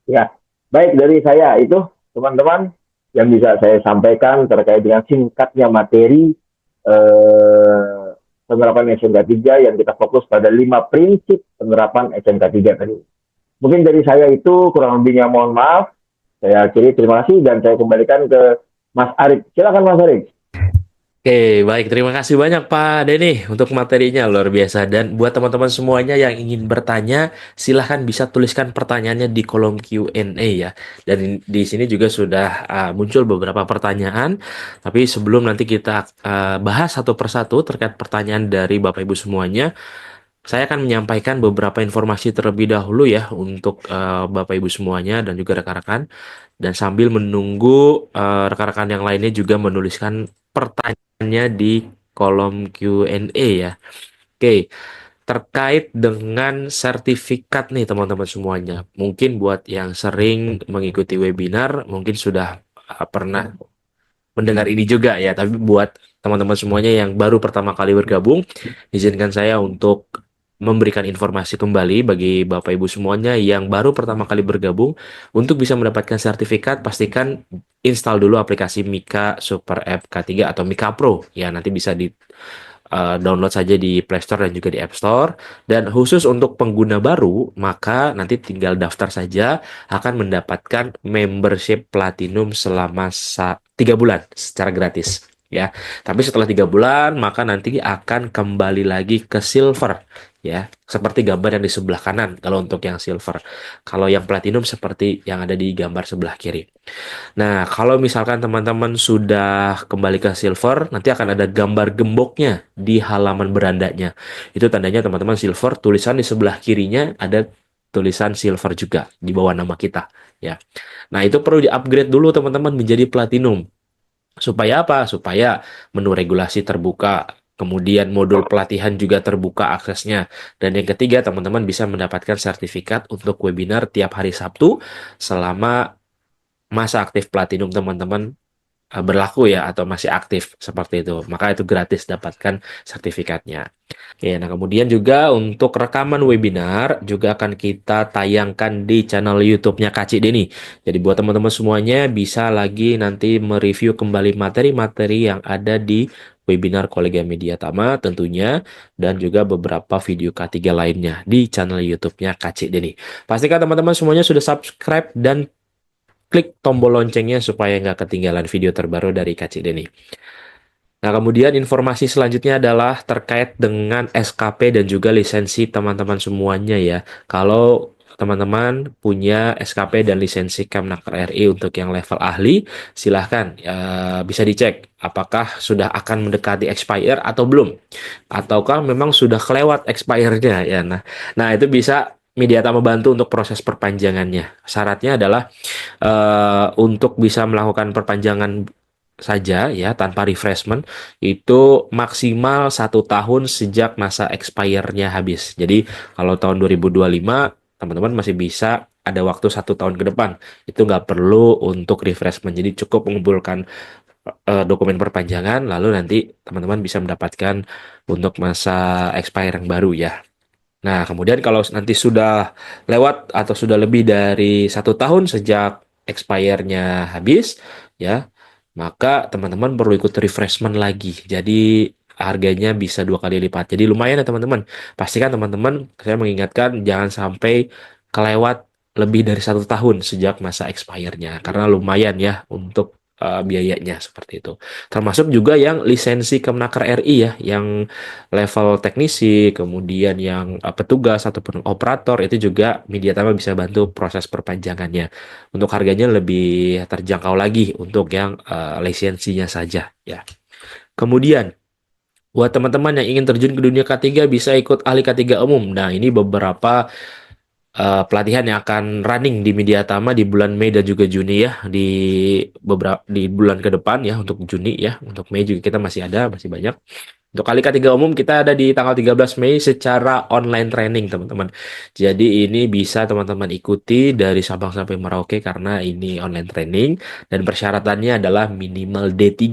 Ya, baik dari saya itu teman-teman yang bisa saya sampaikan terkait dengan singkatnya materi penerapan SMK 3 yang kita fokus pada 5 prinsip penerapan SMK 3 tadi. Mungkin dari saya itu kurang lebihnya mohon maaf. Saya akhiri, terima kasih dan saya kembalikan ke Mas Arif. Silakan Mas Arif. Oke, baik. Terima kasih banyak Pak Denny untuk materinya luar biasa. Dan buat teman-teman semuanya yang ingin bertanya, silahkan bisa tuliskan pertanyaannya di kolom Q&A ya. Dan di sini juga sudah muncul beberapa pertanyaan. Tapi sebelum nanti kita bahas satu persatu terkait pertanyaan dari Bapak Ibu semuanya, saya akan menyampaikan beberapa informasi terlebih dahulu ya untuk Bapak Ibu semuanya dan juga rekan-rekan. Dan sambil menunggu rekan-rekan yang lainnya juga menuliskan pertanyaannya di kolom Q&A ya. Oke, terkait dengan sertifikat nih teman-teman semuanya. Mungkin buat yang sering mengikuti webinar, mungkin sudah pernah mendengar ini juga ya. Tapi buat teman-teman semuanya yang baru pertama kali bergabung, izinkan saya untuk memberikan informasi kembali bagi Bapak Ibu semuanya yang baru pertama kali bergabung. Untuk bisa mendapatkan sertifikat, pastikan install dulu aplikasi Mika Super App K3 atau Mika Pro. Ya, nanti bisa di download saja di Play Store dan juga di App Store. Dan khusus untuk pengguna baru, maka nanti tinggal daftar saja akan mendapatkan membership Platinum selama 3 bulan secara gratis. Ya, tapi setelah 3 bulan maka nanti akan kembali lagi ke silver, ya, seperti gambar yang di sebelah kanan kalau untuk yang silver. Kalau yang platinum seperti yang ada di gambar sebelah kiri. Nah, kalau misalkan teman-teman sudah kembali ke silver, nanti akan ada gambar gemboknya di halaman berandanya. Itu tandanya teman-teman silver, tulisan di sebelah kirinya ada tulisan silver juga di bawah nama kita, ya. Nah, itu perlu di-upgrade dulu teman-teman menjadi platinum. Supaya apa? Supaya menu regulasi terbuka, kemudian modul pelatihan juga terbuka aksesnya. Dan yang ketiga, teman-teman bisa mendapatkan sertifikat untuk webinar tiap hari Sabtu selama masa aktif platinum teman-teman berlaku ya atau masih aktif seperti itu. Maka itu gratis dapatkan sertifikatnya. Oke, nah kemudian juga untuk rekaman webinar juga akan kita tayangkan di channel YouTube-nya Kak Cik Deni. Jadi buat teman-teman semuanya bisa lagi nanti mereview kembali materi-materi yang ada di webinar Kolega Media Tama tentunya dan juga beberapa video K3 lainnya di channel YouTube-nya Kak Cik Deni. Pastikan teman-teman semuanya sudah subscribe dan klik tombol loncengnya supaya nggak ketinggalan video terbaru dari Kak Cik Deni. Nah, kemudian informasi selanjutnya adalah terkait dengan SKP dan juga lisensi teman-teman semuanya ya. Kalau teman-teman punya SKP dan lisensi Kemnaker RI untuk yang level ahli, silahkan bisa dicek apakah sudah akan mendekati expire atau belum. Ataukah memang sudah kelewat expire-nya ya. Nah, itu bisa Media Tama bantu untuk proses perpanjangannya. Syaratnya adalah untuk bisa melakukan perpanjangan saja ya tanpa refreshment itu maksimal 1 tahun sejak masa expire-nya habis. Jadi kalau tahun 2025 teman-teman masih bisa ada waktu 1 tahun ke depan. Itu nggak perlu untuk refreshment. Jadi cukup mengumpulkan dokumen perpanjangan lalu nanti teman-teman bisa mendapatkan untuk masa expire yang baru ya. Nah, kemudian kalau nanti sudah lewat atau sudah lebih dari 1 tahun sejak expire-nya habis, ya, maka teman-teman perlu ikut refreshment lagi. Jadi harganya bisa 2 kali lipat. Jadi lumayan ya teman-teman. Pastikan teman-teman, saya mengingatkan jangan sampai kelewat lebih dari 1 tahun sejak masa expire-nya. Karena lumayan ya untuk biayanya seperti itu. Termasuk juga yang lisensi Kemenaker RI ya, yang level teknisi, kemudian yang petugas ataupun operator itu juga Mediatama bisa bantu proses perpanjangannya. Untuk harganya lebih terjangkau lagi untuk yang lisensinya saja ya. Kemudian buat teman-teman yang ingin terjun ke dunia K3 bisa ikut ahli K3 umum. Nah, ini beberapa pelatihan yang akan running di Mediatama di bulan Mei dan juga Juni ya, di bulan ke depan ya, untuk Juni ya. Untuk Mei juga kita masih ada, masih banyak. Untuk kali ketiga umum kita ada di tanggal 13 Mei secara online training teman-teman. Jadi ini bisa teman-teman ikuti dari Sabang sampai Merauke karena ini online training dan persyaratannya adalah minimal D3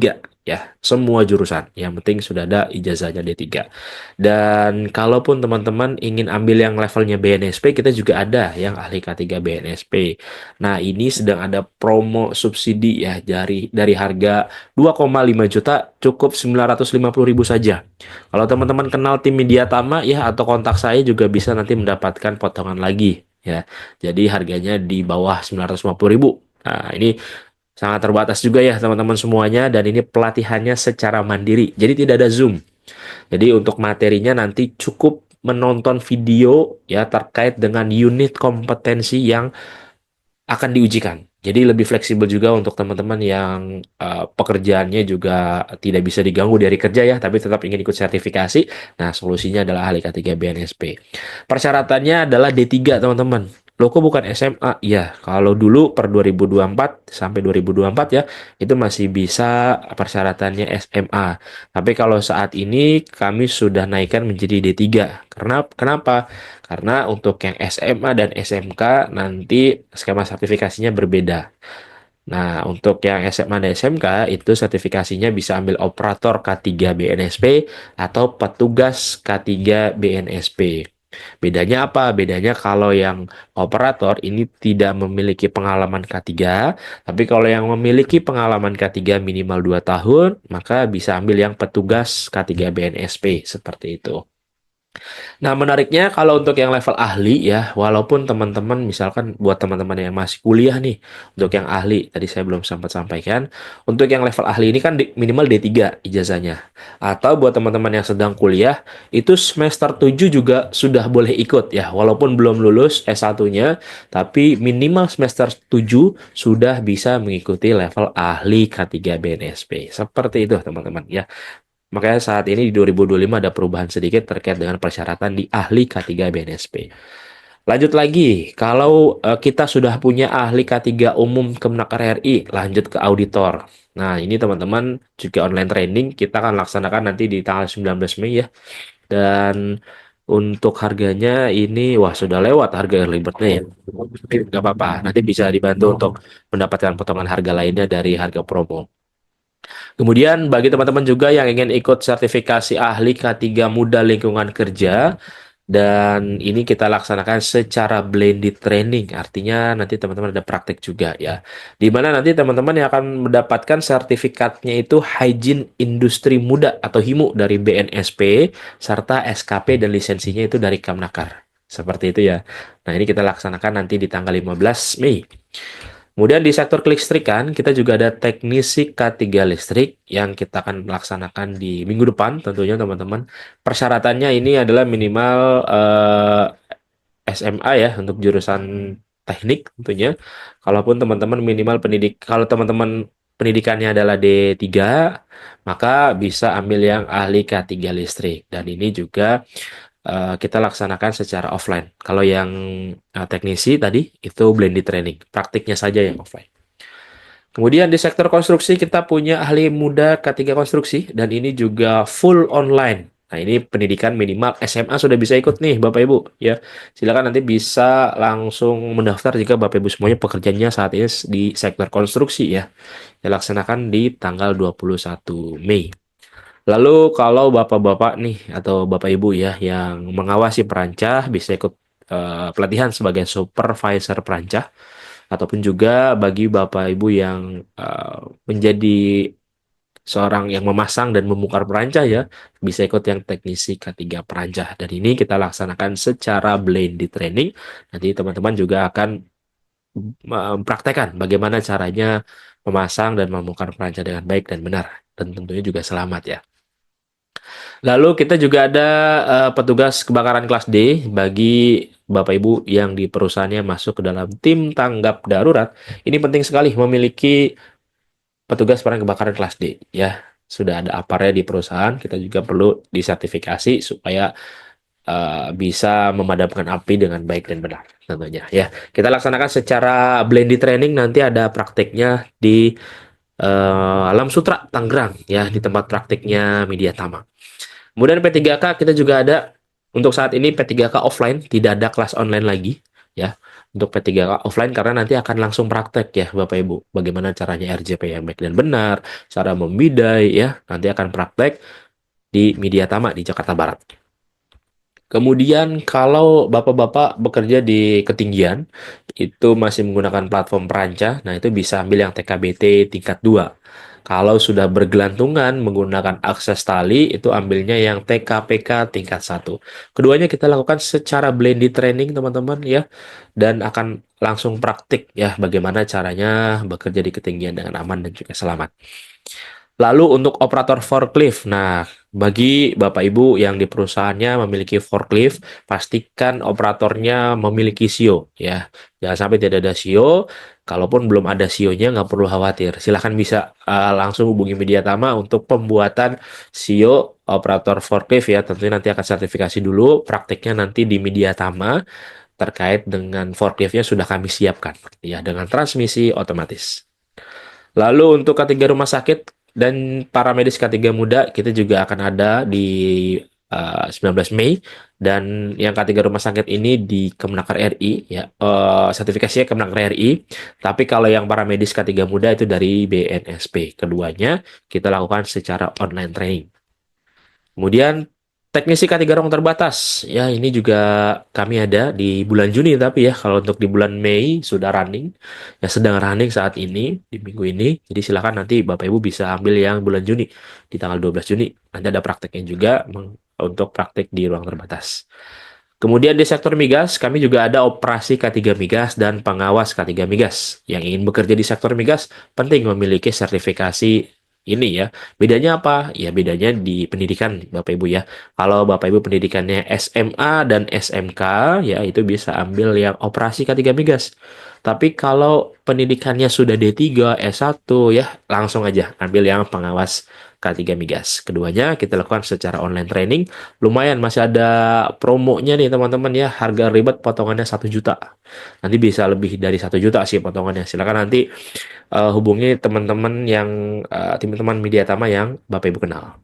ya. Semua jurusan. Yang penting sudah ada ijazahnya D3. Dan kalaupun teman-teman ingin ambil yang levelnya BNSP, kita juga ada yang ahli K3 BNSP. Nah, ini sedang ada promo subsidi ya dari harga 2,5 juta cukup 950.000 saja. Kalau teman-teman kenal tim Mediatama ya atau kontak saya juga bisa nanti mendapatkan potongan lagi ya. Jadi harganya di bawah 950.000. Nah, ini sangat terbatas juga ya teman-teman semuanya dan ini pelatihannya secara mandiri. Jadi tidak ada Zoom. Jadi untuk materinya nanti cukup menonton video ya terkait dengan unit kompetensi yang akan diujikan. Jadi lebih fleksibel juga untuk teman-teman yang pekerjaannya juga tidak bisa diganggu dari kerja ya, tapi tetap ingin ikut sertifikasi. Nah, solusinya adalah ahli K3 BNSP. Persyaratannya adalah D3, teman-teman. Loh, kok bukan SMA? Ya, kalau dulu per 2024 sampai 2024 ya, itu masih bisa persyaratannya SMA. Tapi kalau saat ini kami sudah naikkan menjadi D3. Kenapa? Karena untuk yang SMA dan SMK nanti skema sertifikasinya berbeda. Nah, untuk yang SMA dan SMK itu sertifikasinya bisa ambil operator K3 BNSP atau petugas K3 BNSP. Bedanya apa? Bedanya kalau yang operator ini tidak memiliki pengalaman K3, tapi kalau yang memiliki pengalaman K3 minimal 2 tahun, maka bisa ambil yang petugas K3 BNSP seperti itu. Nah, menariknya kalau untuk yang level ahli ya, walaupun teman-teman misalkan buat teman-teman yang masih kuliah nih, untuk yang ahli tadi saya belum sempat sampaikan, untuk yang level ahli ini kan minimal D3 ijazahnya. Atau buat teman-teman yang sedang kuliah, itu semester 7 juga sudah boleh ikut ya, walaupun belum lulus S1-nya, tapi minimal semester 7 sudah bisa mengikuti level ahli K3 BNSP. Seperti itu teman-teman ya. Makanya saat ini di 2025 ada perubahan sedikit terkait dengan persyaratan di ahli K3 BNSP. Lanjut lagi, kalau kita sudah punya ahli K3 umum Kemenaker RI, lanjut ke auditor. Nah, ini teman-teman juga online training kita akan laksanakan nanti di tanggal 19 Mei ya. Dan untuk harganya ini, wah sudah lewat harga early bird-nya ya. Tapi nggak apa-apa, nanti bisa dibantu untuk mendapatkan potongan harga lainnya dari harga promo. Kemudian bagi teman-teman juga yang ingin ikut sertifikasi ahli K3 Muda Lingkungan Kerja, dan ini kita laksanakan secara blended training, artinya nanti teman-teman ada praktek juga ya. Di mana nanti teman-teman yang akan mendapatkan sertifikatnya itu Hygiene Industri Muda atau HIMU dari BNSP, serta SKP dan lisensinya itu dari Kamnakar. Seperti itu ya. Nah, ini kita laksanakan nanti di tanggal 15 Mei. Kemudian di sektor kelistrikan, kita juga ada teknisi K3 listrik yang kita akan laksanakan di minggu depan tentunya teman-teman. Persyaratannya ini adalah minimal SMA ya untuk jurusan teknik tentunya. Kalaupun teman-teman minimal kalau teman-teman pendidikannya adalah D3, maka bisa ambil yang ahli K3 listrik. Dan ini juga kita laksanakan secara offline. Kalau yang teknisi tadi itu blended training, praktiknya saja yang offline. Kemudian di sektor konstruksi kita punya ahli muda K3 konstruksi dan ini juga full online. Nah, ini pendidikan minimal SMA sudah bisa ikut nih Bapak Ibu ya. Silakan nanti bisa langsung mendaftar jika Bapak Ibu semuanya pekerjaannya saat ini di sektor konstruksi ya. Dilaksanakan di tanggal 21 Mei. Lalu kalau bapak-bapak nih atau bapak ibu ya yang mengawasi perancah bisa ikut pelatihan sebagai supervisor perancah ataupun juga bagi bapak ibu yang menjadi seorang yang memasang dan membongkar perancah ya bisa ikut yang teknisi K3 perancah dan ini kita laksanakan secara blended training. Nanti teman-teman juga akan mempraktekkan bagaimana caranya memasang dan menemukan peranca dengan baik dan benar, dan tentunya juga selamat ya. Lalu kita juga ada petugas kebakaran kelas D bagi Bapak Ibu yang di perusahaannya masuk ke dalam tim tanggap darurat. Ini penting sekali memiliki petugas pemadam kebakaran kelas D ya. Sudah ada aparnya di perusahaan, kita juga perlu disertifikasi supaya bisa memadamkan api dengan baik dan benar tentunya ya. Kita laksanakan secara blended training, nanti ada prakteknya di Alam Sutra Tangerang ya, di tempat praktiknya Media Tama. Kemudian P3K kita juga ada, untuk saat ini P3K offline, tidak ada kelas online lagi ya. Untuk P3K offline karena nanti akan langsung praktek ya Bapak Ibu. Bagaimana caranya RJP yang baik dan benar, cara membidai ya, nanti akan praktek di Media Tama di Jakarta Barat. Kemudian kalau Bapak-bapak bekerja di ketinggian, itu masih menggunakan platform peranca, nah itu bisa ambil yang TKBT tingkat 2. Kalau sudah bergelantungan menggunakan akses tali, itu ambilnya yang TKPK tingkat 1. Keduanya kita lakukan secara blended training teman-teman ya, dan akan langsung praktik ya bagaimana caranya bekerja di ketinggian dengan aman dan juga selamat. Lalu untuk operator forklift, nah bagi Bapak Ibu yang di perusahaannya memiliki forklift, pastikan operatornya memiliki SIO ya. Jangan sampai tidak ada SIO. Kalaupun belum ada SIO-nya nggak perlu khawatir. Silahkan bisa langsung hubungi Media Tama untuk pembuatan SIO operator forklift ya. Tentunya nanti akan sertifikasi dulu. Prakteknya nanti di Media Tama terkait dengan forkliftnya sudah kami siapkan ya, dengan transmisi otomatis. Lalu untuk K3 rumah sakit dan para medis K3 muda, kita juga akan ada di 19 Mei, dan yang K3 rumah sakit ini di Kemenaker RI ya, sertifikasinya Kemenaker RI. Tapi kalau yang para medis K3 muda itu dari BNSP. Keduanya kita lakukan secara online training. Kemudian teknisi K3 ruang terbatas, ya ini juga kami ada di bulan Juni, tapi ya kalau untuk di bulan Mei sudah running, ya sedang running saat ini, di minggu ini, jadi silakan nanti Bapak Ibu bisa ambil yang bulan Juni, di tanggal 12 Juni, nanti ada prakteknya juga untuk praktek di ruang terbatas. Kemudian di sektor migas, kami juga ada operasi K3 migas dan pengawas K3 migas. Yang ingin bekerja di sektor migas, penting memiliki sertifikasi ini ya. Bedanya apa? Ya bedanya di pendidikan Bapak Ibu ya. Kalau Bapak Ibu pendidikannya SMA dan SMK, ya itu bisa ambil yang operasi K3 migas. Tapi kalau pendidikannya sudah D3, S1 ya, langsung aja ambil yang pengawas K3 migas. Keduanya kita lakukan secara online training. Lumayan masih ada promonya nih teman-teman ya, harga ribet potongannya 1 juta. Nanti bisa lebih dari 1 juta sih potongannya. Silakan nanti hubungi teman-teman yang teman-teman Media Tama yang Bapak Ibu kenal.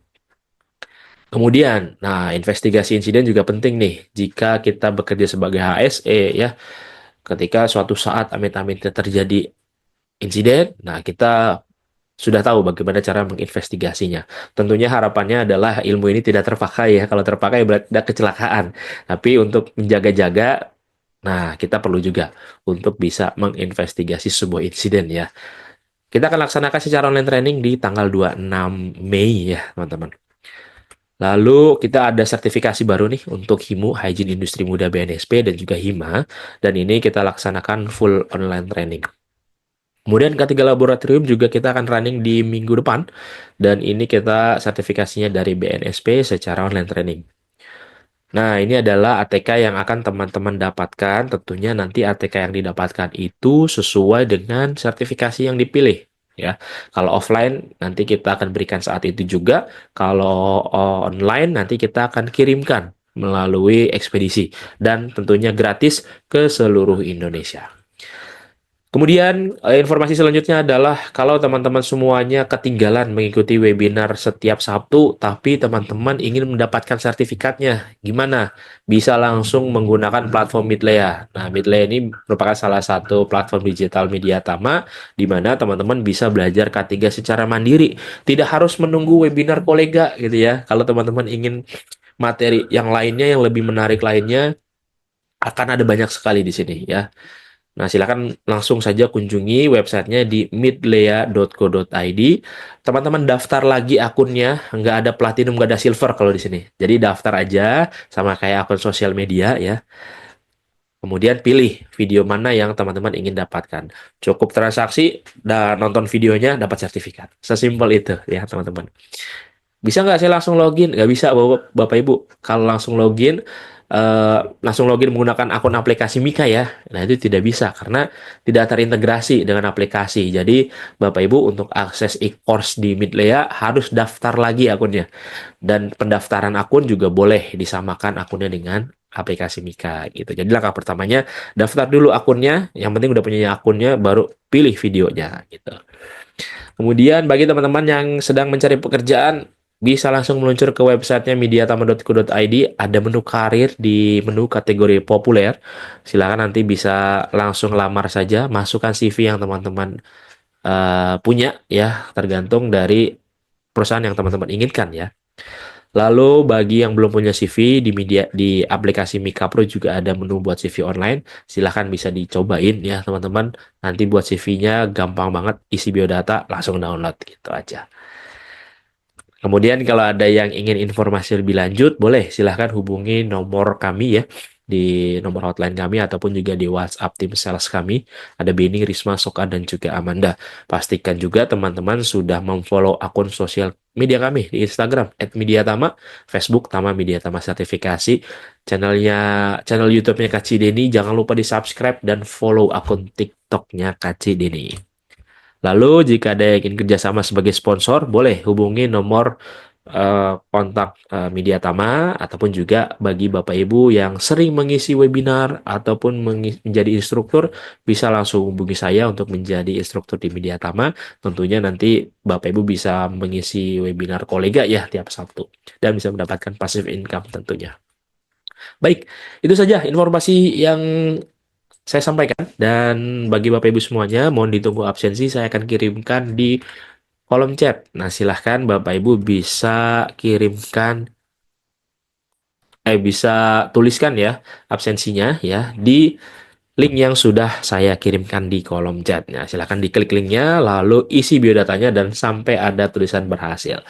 Kemudian, nah investigasi insiden juga penting nih. Jika kita bekerja sebagai HSE ya, ketika suatu saat amit-amit terjadi insiden, nah kita sudah tahu bagaimana cara menginvestigasinya. Tentunya harapannya adalah ilmu ini tidak terpakai ya. Kalau terpakai berarti ada kecelakaan. Tapi untuk menjaga-jaga, nah kita perlu juga untuk bisa menginvestigasi sebuah insiden ya. Kita akan laksanakan secara online training di tanggal 26 Mei ya, teman-teman. Lalu kita ada sertifikasi baru nih untuk HIMU, Hygiene Industri Muda BNSP, dan juga HIMA. Dan ini kita laksanakan full online training. Kemudian K3 Laboratorium juga kita akan running di minggu depan. Dan ini kita sertifikasinya dari BNSP secara online training. Nah, ini adalah ATK yang akan teman-teman dapatkan. Tentunya nanti ATK yang didapatkan itu sesuai dengan sertifikasi yang dipilih. Ya, kalau offline nanti kita akan berikan saat itu juga. Kalau online nanti kita akan kirimkan melalui ekspedisi dan tentunya gratis ke seluruh Indonesia. Kemudian informasi selanjutnya adalah kalau teman-teman semuanya ketinggalan mengikuti webinar setiap Sabtu, tapi teman-teman ingin mendapatkan sertifikatnya, gimana? Bisa langsung menggunakan platform Midlea. Nah, Midlea ini merupakan salah satu platform digital Media Tama, di mana teman-teman bisa belajar K3 secara mandiri, tidak harus menunggu webinar kolega gitu ya. Kalau teman-teman ingin materi yang lainnya, yang lebih menarik lainnya, akan ada banyak sekali di sini ya. Nah, silakan langsung saja kunjungi websitenya di midlea.co.id. Teman-teman daftar lagi akunnya, nggak ada platinum, nggak ada silver kalau di sini. Jadi daftar aja sama kayak akun sosial media ya. Kemudian pilih video mana yang teman-teman ingin dapatkan. Cukup transaksi dan nonton videonya dapat sertifikat. Sesimpel itu ya teman-teman. Bisa nggak saya langsung login? Nggak bisa Bapak Ibu. Kalau langsung login menggunakan akun aplikasi Mika ya. Nah itu tidak bisa karena tidak terintegrasi dengan aplikasi. Jadi Bapak Ibu untuk akses e-course di Midlea harus daftar lagi akunnya. Dan pendaftaran akun juga boleh disamakan akunnya dengan aplikasi Mika gitu. Jadi langkah pertamanya daftar dulu akunnya. Yang penting udah punya akunnya baru pilih videonya gitu. Kemudian bagi teman-teman yang sedang mencari pekerjaan, bisa langsung meluncur ke websitenya mediatama.co.id, ada menu karir di menu kategori populer. Silakan nanti bisa langsung lamar saja, masukkan CV yang teman-teman punya ya, tergantung dari perusahaan yang teman-teman inginkan ya. Lalu bagi yang belum punya CV di aplikasi Mika Pro juga ada menu buat CV online. Silahkan bisa dicobain ya teman-teman. Nanti buat CV-nya gampang banget, isi biodata langsung download gitu aja. Kemudian kalau ada yang ingin informasi lebih lanjut, boleh silahkan hubungi nomor kami ya di nomor hotline kami ataupun juga di WhatsApp tim sales kami. Ada Beni, Risma, Soka, dan juga Amanda. Pastikan juga teman-teman sudah memfollow akun sosial media kami di Instagram @mediatama, Facebook Tama Media Tama Sertifikasi, channel YouTube-nya Kak Cideni. Jangan lupa di subscribe dan follow akun TikTok-nya Kak Cideni. Lalu jika ada yang ingin kerjasama sebagai sponsor, boleh hubungi nomor kontak Media Tama ataupun juga bagi Bapak Ibu yang sering mengisi webinar ataupun menjadi instruktur, bisa langsung hubungi saya untuk menjadi instruktur di Media Tama. Tentunya nanti Bapak Ibu bisa mengisi webinar kolega ya tiap Sabtu dan bisa mendapatkan passive income tentunya. Baik, itu saja informasi yang saya sampaikan dan bagi Bapak Ibu semuanya mohon ditunggu absensi, saya akan kirimkan di kolom chat. Nah, silahkan Bapak Ibu bisa kirimkan bisa tuliskan ya absensinya ya di link yang sudah saya kirimkan di kolom chat. Nah, silahkan diklik linknya lalu isi biodatanya dan sampai ada tulisan berhasil.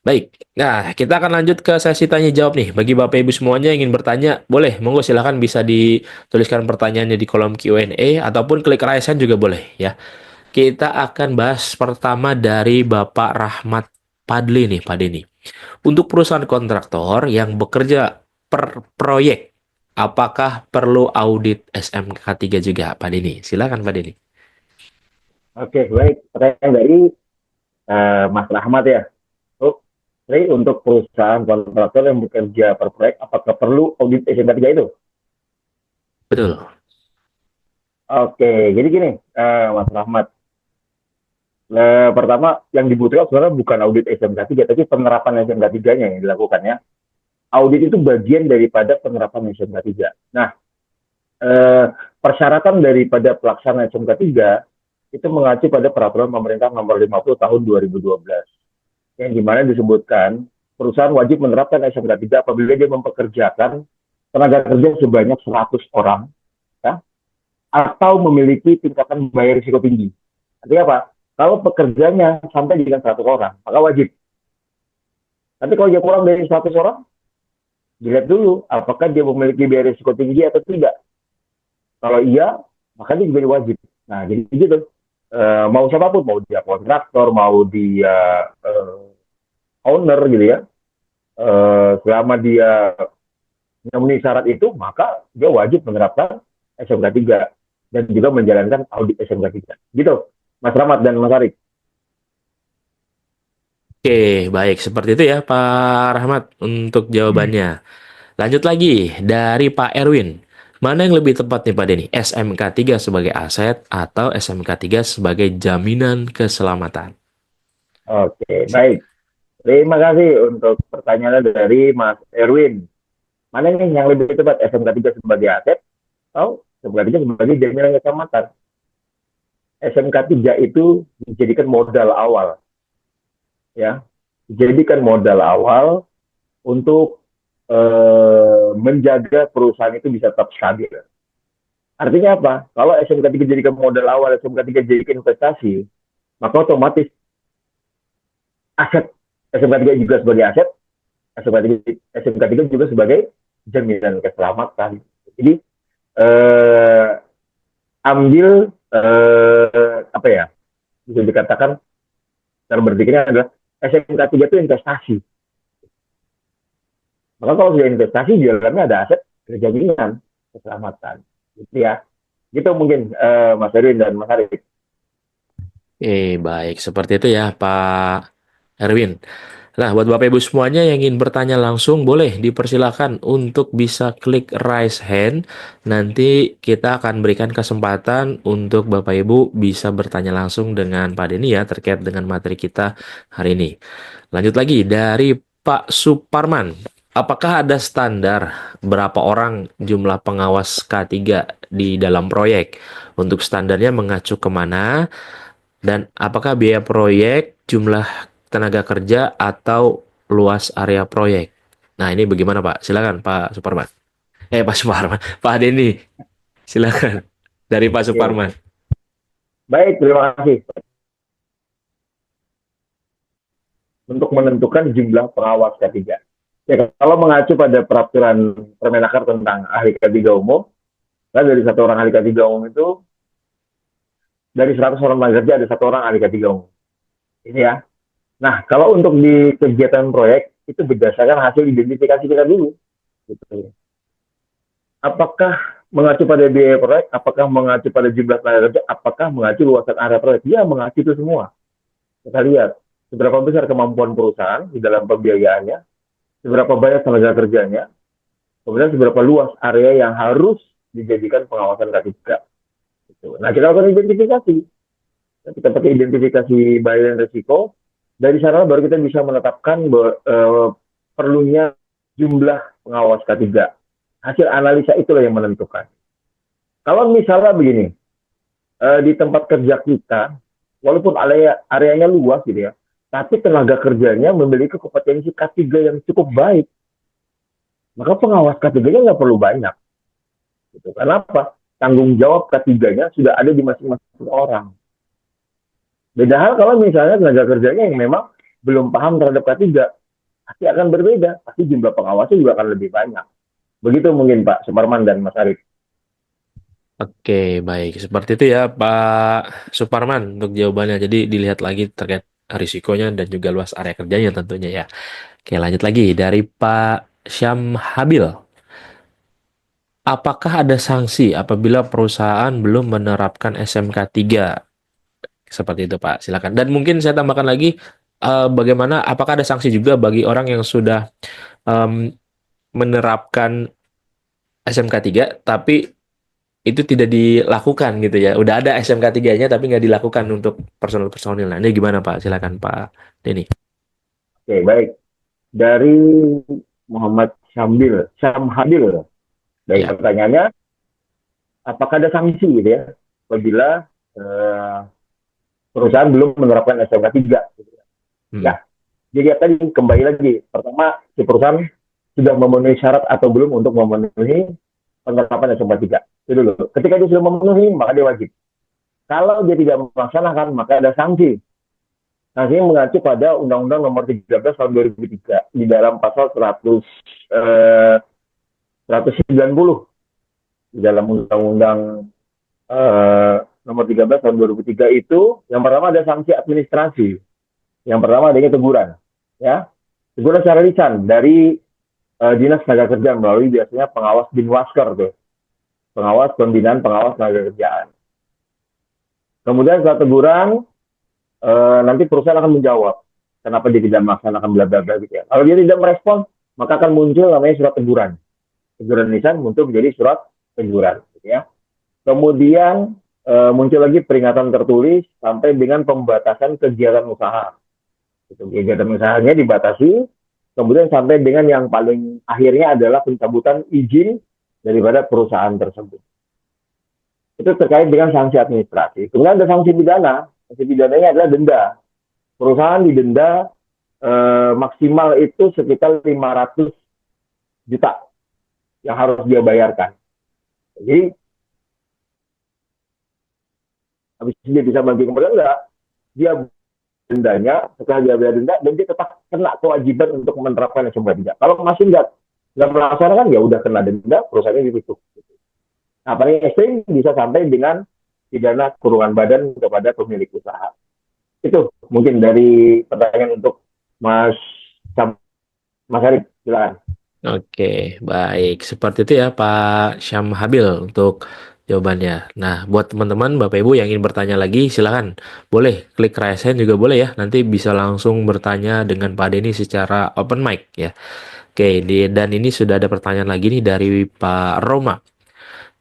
Baik, nah kita akan lanjut ke sesi tanya jawab nih. Bagi Bapak Ibu semuanya yang ingin bertanya, boleh, monggo silahkan bisa dituliskan pertanyaannya di kolom Q&A ataupun klik raise hand juga boleh ya. Kita akan bahas pertama dari Bapak Rahmat Padli nih, Pak Denny. Untuk perusahaan kontraktor yang bekerja per proyek, apakah perlu audit SMK 3 juga, Pak Denny? Silakan, Pak Denny. Oke, baik. Pertanyaan dari Mas Rahmat ya. Oh, jadi untuk perusahaan kontraktor yang bekerja per proyek, apakah perlu audit SMK 3 itu? Betul. Oke, jadi gini, Mas Rahmat. Pertama, yang dibutuhkan sebenarnya bukan audit SMK 3, tapi penerapan SMK 3-nya yang dilakukan ya. Audit itu bagian daripada penerapan SMK 3. Nah, persyaratan daripada pelaksanaan SMK 3 itu mengacu pada peraturan pemerintah nomor 50 tahun 2012. Yang dimana disebutkan perusahaan wajib menerapkan SMK 3 apabila dia mempekerjakan tenaga kerja sebanyak 100 orang ya, atau memiliki tingkatan biaya risiko tinggi. Artinya apa? Kalau pekerjanya sampai dengan 100 orang, maka wajib. Tapi kalau dia kurang dari 100 orang, dilihat dulu apakah dia memiliki biaya risiko tinggi atau tidak. Kalau iya, maka dia juga wajib. Nah, jadi gitu. Mau siapapun, mau dia kontraktor, mau dia owner gitu ya, selama dia memenuhi syarat itu, maka dia wajib menerapkan SMK 3 dan juga menjalankan audit SMK 3. Gitu, Mas Rahmat dan Mas Arif. Oke, baik. Seperti itu ya, Pak Rahmat, untuk jawabannya. Lanjut lagi, dari Pak Erwin. Mana yang lebih tepat nih Pak Denny? SMK 3 sebagai aset atau SMK 3 sebagai jaminan keselamatan? Oke, baik. Terima kasih untuk pertanyaannya dari Mas Erwin. Mana nih yang lebih tepat, SMK 3 sebagai aset atau SMK 3 sebagai jaminan keselamatan? SMK 3 itu dijadikan modal awal, ya, dijadikan modal awal untuk menjaga perusahaan itu bisa tetap stabil. Artinya apa? Kalau SMK 3 jadikan modal awal, SMK 3 jadikan investasi, maka otomatis aset SMK 3 juga sebagai aset, SMK 3 juga sebagai jaminan keselamatan. Jadi eh, ambil apa ya, bisa dikatakan cara berpikirnya adalah SMK 3 itu investasi. Maka kalau sudah investasi, di dalamnya ada aset kerjaan, keselamatan. Gitu ya. Gitu mungkin Mas Erwin dan Mas Arif. Baik. Seperti itu ya, Pak Erwin. Nah, buat Bapak Ibu semuanya yang ingin bertanya langsung, boleh dipersilakan untuk bisa klik raise hand. Nanti kita akan berikan kesempatan untuk Bapak Ibu bisa bertanya langsung dengan Pak Denny ya, terkait dengan materi kita hari ini. Lanjut lagi dari Pak Suparman. Apakah ada standar berapa orang jumlah pengawas K3 di dalam proyek? Untuk standarnya mengacu kemana? Dan apakah biaya proyek, jumlah tenaga kerja, atau luas area proyek? Nah, ini bagaimana Pak? Silakan Pak Suparman. Pak Suparman. Pak Denny, silakan. Dari Pak Oke. Suparman. Baik, terima kasih. Untuk menentukan jumlah pengawas K3. Ya, kalau mengacu pada peraturan Permenaker tentang ahli K3 umum, kan dari satu orang ahli K3 umum itu, dari 100 orang tenaga kerja ada satu orang ahli K3 umum. Ini ya. Nah, kalau untuk di kegiatan proyek, itu berdasarkan hasil identifikasi kita dulu. Gitu. Apakah mengacu pada biaya proyek, apakah mengacu pada jumlah tenaga kerja, apakah mengacu luasan area proyek? Ya, mengacu itu semua. Kita lihat seberapa besar kemampuan perusahaan di dalam pembiayaannya, seberapa banyak tenaga kerjanya, kemudian seberapa luas area yang harus dijadikan pengawasan K3. Gitu. Nah, kita lakukan identifikasi. Kita pakai identifikasi bahaya dan risiko. Dari sana baru kita bisa menetapkan perlunya jumlah pengawas K3. Hasil analisa itulah yang menentukan. Kalau misalnya begini, di tempat kerja kita, walaupun areanya luas gitu ya, tapi tenaga kerjanya memiliki kompetensi K3 yang cukup baik, maka pengawas K3-nya nggak perlu banyak. Gitu. Kenapa? Tanggung jawab K3-nya sudah ada di masing-masing orang. Beda hal kalau misalnya tenaga kerjanya yang memang belum paham terhadap K3, pasti akan berbeda. Pasti jumlah pengawasnya juga akan lebih banyak. Begitu mungkin Pak Suparman dan Mas Arif. Oke, baik. Seperti itu ya, Pak Suparman, untuk jawabannya. Jadi dilihat lagi terkait risikonya dan juga luas area kerjanya tentunya ya. Oke, lanjut lagi dari Pak Syam Habil. Apakah ada sanksi apabila perusahaan belum menerapkan SMK 3? Seperti itu, Pak. Silakan. Dan mungkin saya tambahkan lagi, bagaimana, apakah ada sanksi juga bagi orang yang sudah em, menerapkan SMK 3, tapi itu tidak dilakukan gitu ya. Udah ada SMK 3-nya tapi nggak dilakukan untuk personil-personil. Nah, ini gimana Pak? Silakan Pak Denny. Oke, baik. Dari Muhammad Syamhabil. Dari Ya. pertanyaannya, apakah ada sanksi gitu ya apabila eh, perusahaan belum menerapkan SMK 3? Gitu. Hmm. Ya, jadi tadi kembali lagi. Pertama, si perusahaan sudah memenuhi syarat atau belum untuk memenuhi penerapan SMK 3. Itu dulu. Ketika dia sudah memenuhi, maka dia wajib. Kalau dia tidak melaksanakan, maka ada sanksi. Sanksinya mengacu pada Undang-Undang Nomor 13 Tahun 2003 di dalam pasal 190 di dalam Undang-Undang eh, Nomor 13 Tahun 2003 itu. Yang pertama ada sanksi administrasi. Yang pertama adanya teguran, ya, teguran secara lisan dari Dinas Tenaga Kerja melalui biasanya pengawas Binwasker tuh, pengawas pembinaan pengawas tenaga kerjaan. Kemudian setelah teguran, nanti perusahaan akan menjawab kenapa dia tidak melaksanakan bla bla bla gitu ya. Kalau dia tidak merespon, maka akan muncul namanya surat teguran. Teguran lisan muncul menjadi surat teguran, gitu ya. Kemudian muncul lagi peringatan tertulis sampai dengan pembatasan kegiatan usaha. Gitu. Kegiatan usahanya dibatasi, kemudian sampai dengan yang paling akhirnya adalah pencabutan izin daripada perusahaan tersebut. Itu terkait dengan sanksi administrasi. Kemudian ada sanksi pidana. Sanksi pidananya adalah denda. Perusahaan didenda maksimal itu sekitar 500 juta yang harus dia bayarkan. Jadi habis dia bisa bagi kemudian enggak, dia dendanya setelah dia bayar denda dan dia tetap kena kewajiban untuk menerapkan yang semua tidak. Kalau masih enggak melaksanakan ya udah kena denda, perusahaannya ditutup. Nah, paling ekstrim bisa sampai dengan pidana kurungan badan kepada pemilik usaha. Itu mungkin dari pertanyaan untuk Mas Mas Arif, silakan. Oke, baik. Seperti itu ya Pak Syam Habil untuk jawabannya. Nah, buat teman-teman, Bapak Ibu yang ingin bertanya lagi, silakan. Boleh klik raise hand juga boleh ya. Nanti bisa langsung bertanya dengan Pak Denny secara open mic ya. Oke, dan ini sudah ada pertanyaan lagi nih dari Pak Roma.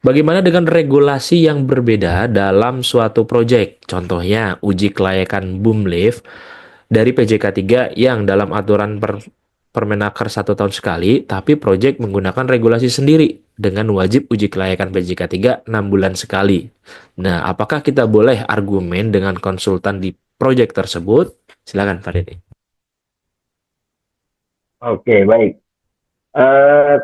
Bagaimana dengan regulasi yang berbeda dalam suatu proyek? Contohnya, uji kelayakan boom lift dari PJK 3 yang dalam aturan Permenaker 1 tahun sekali, tapi proyek menggunakan regulasi sendiri dengan wajib uji kelayakan PJK 3 6 bulan sekali. Nah, apakah kita boleh argumen dengan konsultan di proyek tersebut? Silakan, Pak Dede. Oke, baik. Eh,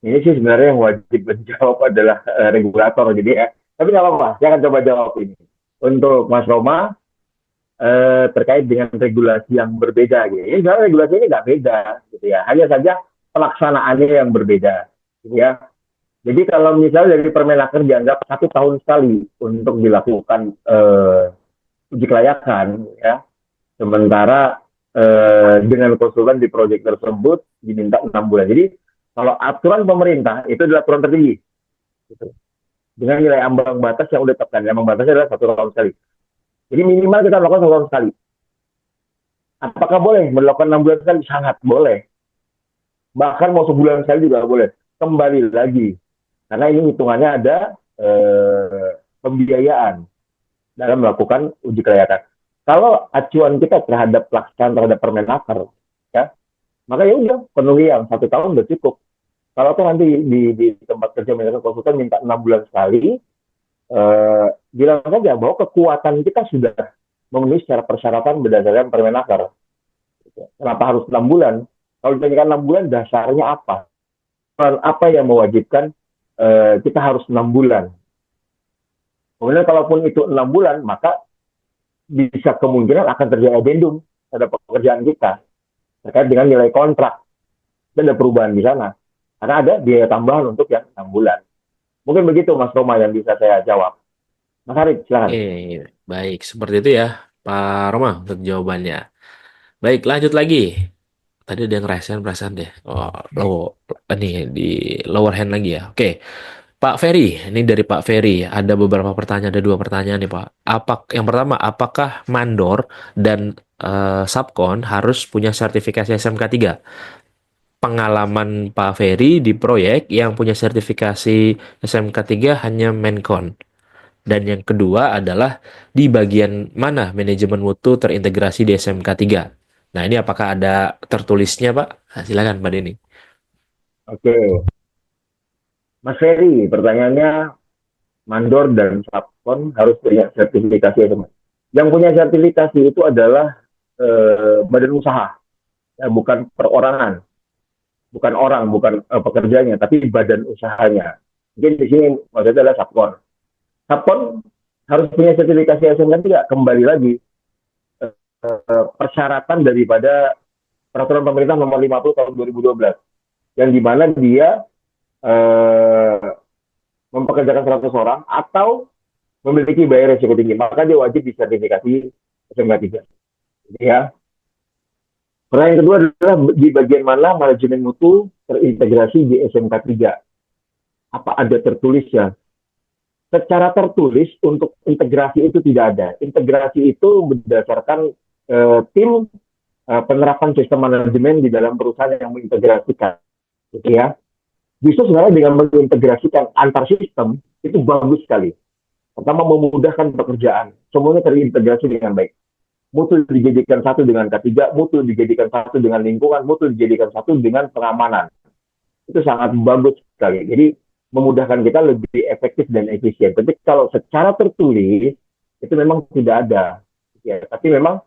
ini sih sebenarnya yang wajib menjawab adalah regulator, jadi ya. Tapi nggak apa-apa, saya akan coba jawab ini. Untuk Mas Roma, terkait dengan regulasi yang berbeda, gitu. Ini sebenarnya regulasi ini nggak beda, gitu ya. Hanya saja pelaksanaannya yang berbeda, gitu ya. Jadi kalau misalnya dari Permenaker dianggap 1 tahun sekali untuk dilakukan uji kelayakan, ya. Sementara dengan konsultan di proyek tersebut diminta 6 bulan. Jadi kalau aturan pemerintah itu adalah aturan tertinggi, gitu. Dengan nilai ambang batas yang sudah ditetapkan. Ambang batasnya adalah 1 tahun sekali. Jadi minimal kita lakukan 1 tahun sekali. Apakah boleh melakukan 6 bulan sekali? Sangat boleh. Bahkan mau sebulan sekali juga boleh. Kembali lagi. Karena ini hitungannya ada pembiayaan dalam melakukan uji kelayakan. Kalau acuan kita terhadap pelaksanaan terhadap Permenaker, ya, maka ya udah penuhi yang 1 tahun udah cukup. Kalau tuh nanti di tempat kerja manajemen konsultan minta 6 bulan sekali, bilang saja bahwa kekuatan kita sudah memenuhi secara persyaratan berdasarkan Permenaker. Kenapa harus 6 bulan? Kalau ditanyakan 6 bulan, dasarnya apa? Apa yang mewajibkan kita harus 6 bulan? Kemudian kalaupun itu 6 bulan, maka bisa kemungkinan akan terjadi addendum pada pekerjaan kita terkait dengan nilai kontrak dan ada perubahan di sana. Karena ada biaya tambahan untuk yang 6 bulan. Mungkin begitu Mas Roma yang bisa saya jawab. Mas Arif, silakan. Baik, seperti itu ya, Pak Roma untuk jawabannya. Baik, lanjut lagi. Tadi ada yang raise hand perasaan deh. Oh, ini di lower hand lagi ya. Oke. Pak Ferry, ini dari Pak Ferry. Ada beberapa pertanyaan, ada 2 pertanyaan nih Pak. Yang pertama, apakah mandor dan subkon harus punya sertifikasi SMK 3? Pengalaman Pak Ferry di proyek yang punya sertifikasi SMK 3 hanya Menkon. Dan yang kedua adalah di bagian mana manajemen mutu terintegrasi di SMK 3. Nah, ini apakah ada tertulisnya, Pak? Nah, silakan, Pak Denny. Oke. Mas Ferry, pertanyaannya mandor dan subkon harus punya sertifikasi SMA. Yang punya sertifikasi itu adalah badan usaha, ya, bukan perorangan, bukan orang, bukan pekerjanya, tapi badan usahanya. Mungkin di sini maksudnya adalah subkon. Subkon harus punya sertifikasi SMK tidak? Kembali lagi persyaratan daripada peraturan pemerintah nomor 50 tahun 2012 yang dimana dia mempekerjakan 100 orang atau memiliki biaya resiko tinggi, maka dia wajib disertifikasi SMK 3. Ya. Pertanyaan kedua adalah di bagian mana manajemen mutu terintegrasi di SMK 3. Apa ada tertulisnya? Secara tertulis untuk integrasi itu tidak ada. Integrasi itu berdasarkan tim penerapan sistem manajemen di dalam perusahaan yang mengintegrasikan. Gitu ya. Justru sebenarnya dengan mengintegrasikan antar sistem itu bagus sekali. Pertama memudahkan pekerjaan, semuanya terintegrasi dengan baik. Mutu dijadikan satu dengan K3, mutu dijadikan satu dengan lingkungan, mutu dijadikan satu dengan pengamanan. Itu sangat bagus sekali. Jadi memudahkan kita lebih efektif dan efisien. Tapi kalau secara tertulis itu memang tidak ada. Ya, tapi memang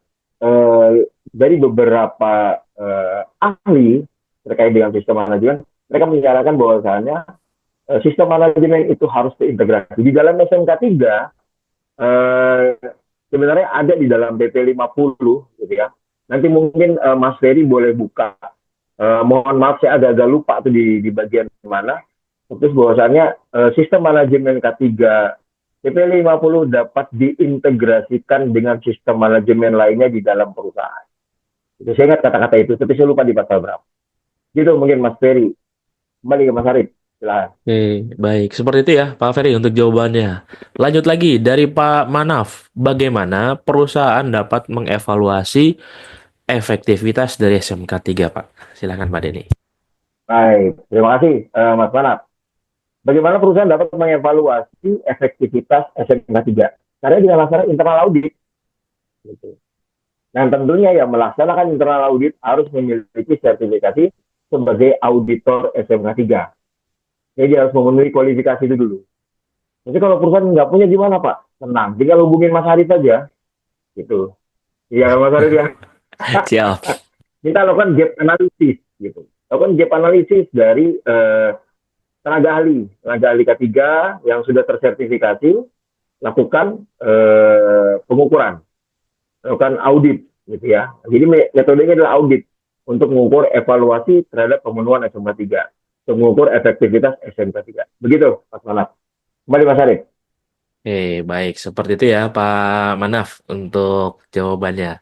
dari beberapa ahli terkait dengan sistem manajemen, mereka menyarankan bahwasannya sistem manajemen itu harus terintegrasi. Di dalam SMK 3 sebenarnya ada di dalam PP 50 gitu ya. Nanti mungkin Mas Ferry boleh buka. Mohon maaf saya agak-agak lupa tuh di bagian mana. Terus bahwasannya sistem manajemen K3 TP50 dapat diintegrasikan dengan sistem manajemen lainnya di dalam perusahaan. Itu saya ingat kata-kata itu, tapi saya lupa di pasal berapa. Gitu mungkin Mas Ferry. Kembali ke Mas Arif. Silahkan. Oke, baik. Seperti itu ya, Pak Ferry untuk jawabannya. Lanjut lagi dari Pak Manaf. Bagaimana perusahaan dapat mengevaluasi efektivitas dari SMK 3, Pak? Silakan Pak Denny. Baik, terima kasih Mas Manap. Bagaimana perusahaan dapat mengevaluasi efektivitas SMK 3? Karena dengan melaksanakan internal audit. Gitu. Dan tentunya yang melaksanakan internal audit harus memiliki sertifikasi sebagai auditor SMK 3. Jadi dia harus memenuhi kualifikasi itu dulu. Jadi kalau perusahaan nggak punya gimana Pak? Tenang, tinggal hubungin Mas Arif aja. Gitu. Iya Mas Arif ya. Siap. Kita lakukan gap analisis. Gitu. Lakukan gap analisis dari tenaga ahli K3 yang sudah tersertifikasi, lakukan pengukuran, lakukan audit, gitu ya. Jadi metodenya adalah audit untuk mengukur evaluasi terhadap pemenuhan SMK 3, untuk mengukur efektivitas SMK 3. Begitu, Mas Manaf. Kembali Mas Arif. Oke, baik. Seperti itu ya, Pak Manaf untuk jawabannya.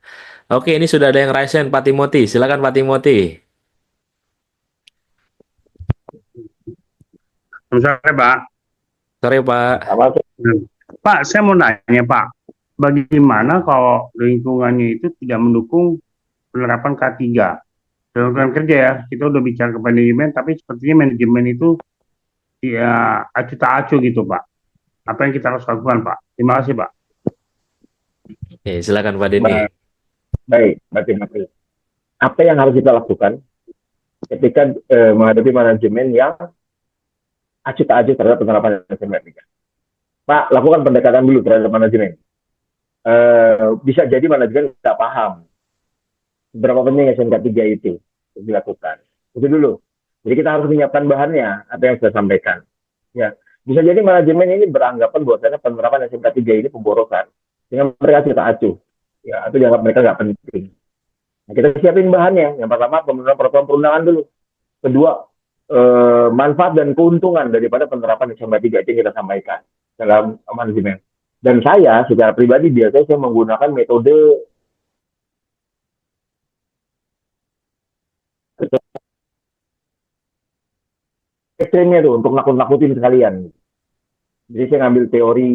Oke, ini sudah ada yang raise hand, Pak Timothy. Silakan Pak Timothy. Selamat sore, Pak. Sore, Pak. Sama Pak, saya mau nanya, Pak. Bagaimana kalau lingkungannya itu tidak mendukung penerapan K3? Penerapan kerja ya, kita udah bicara ke manajemen, tapi sepertinya manajemen itu ya acuh tak acuh gitu, Pak. Apa yang kita harus lakukan, Pak? Terima kasih, Pak. Oke, silakan Pak Denny. baik, Mbak Timothy. Apa yang harus kita lakukan ketika menghadapi manajemen yang acuh tak acuh terhadap penerapan SMK 3? Pak, lakukan pendekatan dulu terhadap manajemen. Bisa jadi manajemen tidak paham berapa penting SMK 3 itu dilakukan. Itu dulu. Jadi kita harus menyiapkan bahannya, apa yang saya sampaikan. Ya, bisa jadi manajemen ini beranggapan bahwasanya penerapan SMK 3 ini pemborosan, sehingga mereka tidak acuh. Ya, atau dianggap mereka nggak penting. Nah, kita siapin bahannya. Yang pertama, pemenuhan peraturan perundangan dulu. Kedua, manfaat dan keuntungan daripada penerapan SMK 3 itu yang kita sampaikan dalam manajemen. Dan saya secara pribadi biasanya saya menggunakan metode ekstrimnya tuh untuk nakut-nakutin sekalian. Jadi saya ngambil teori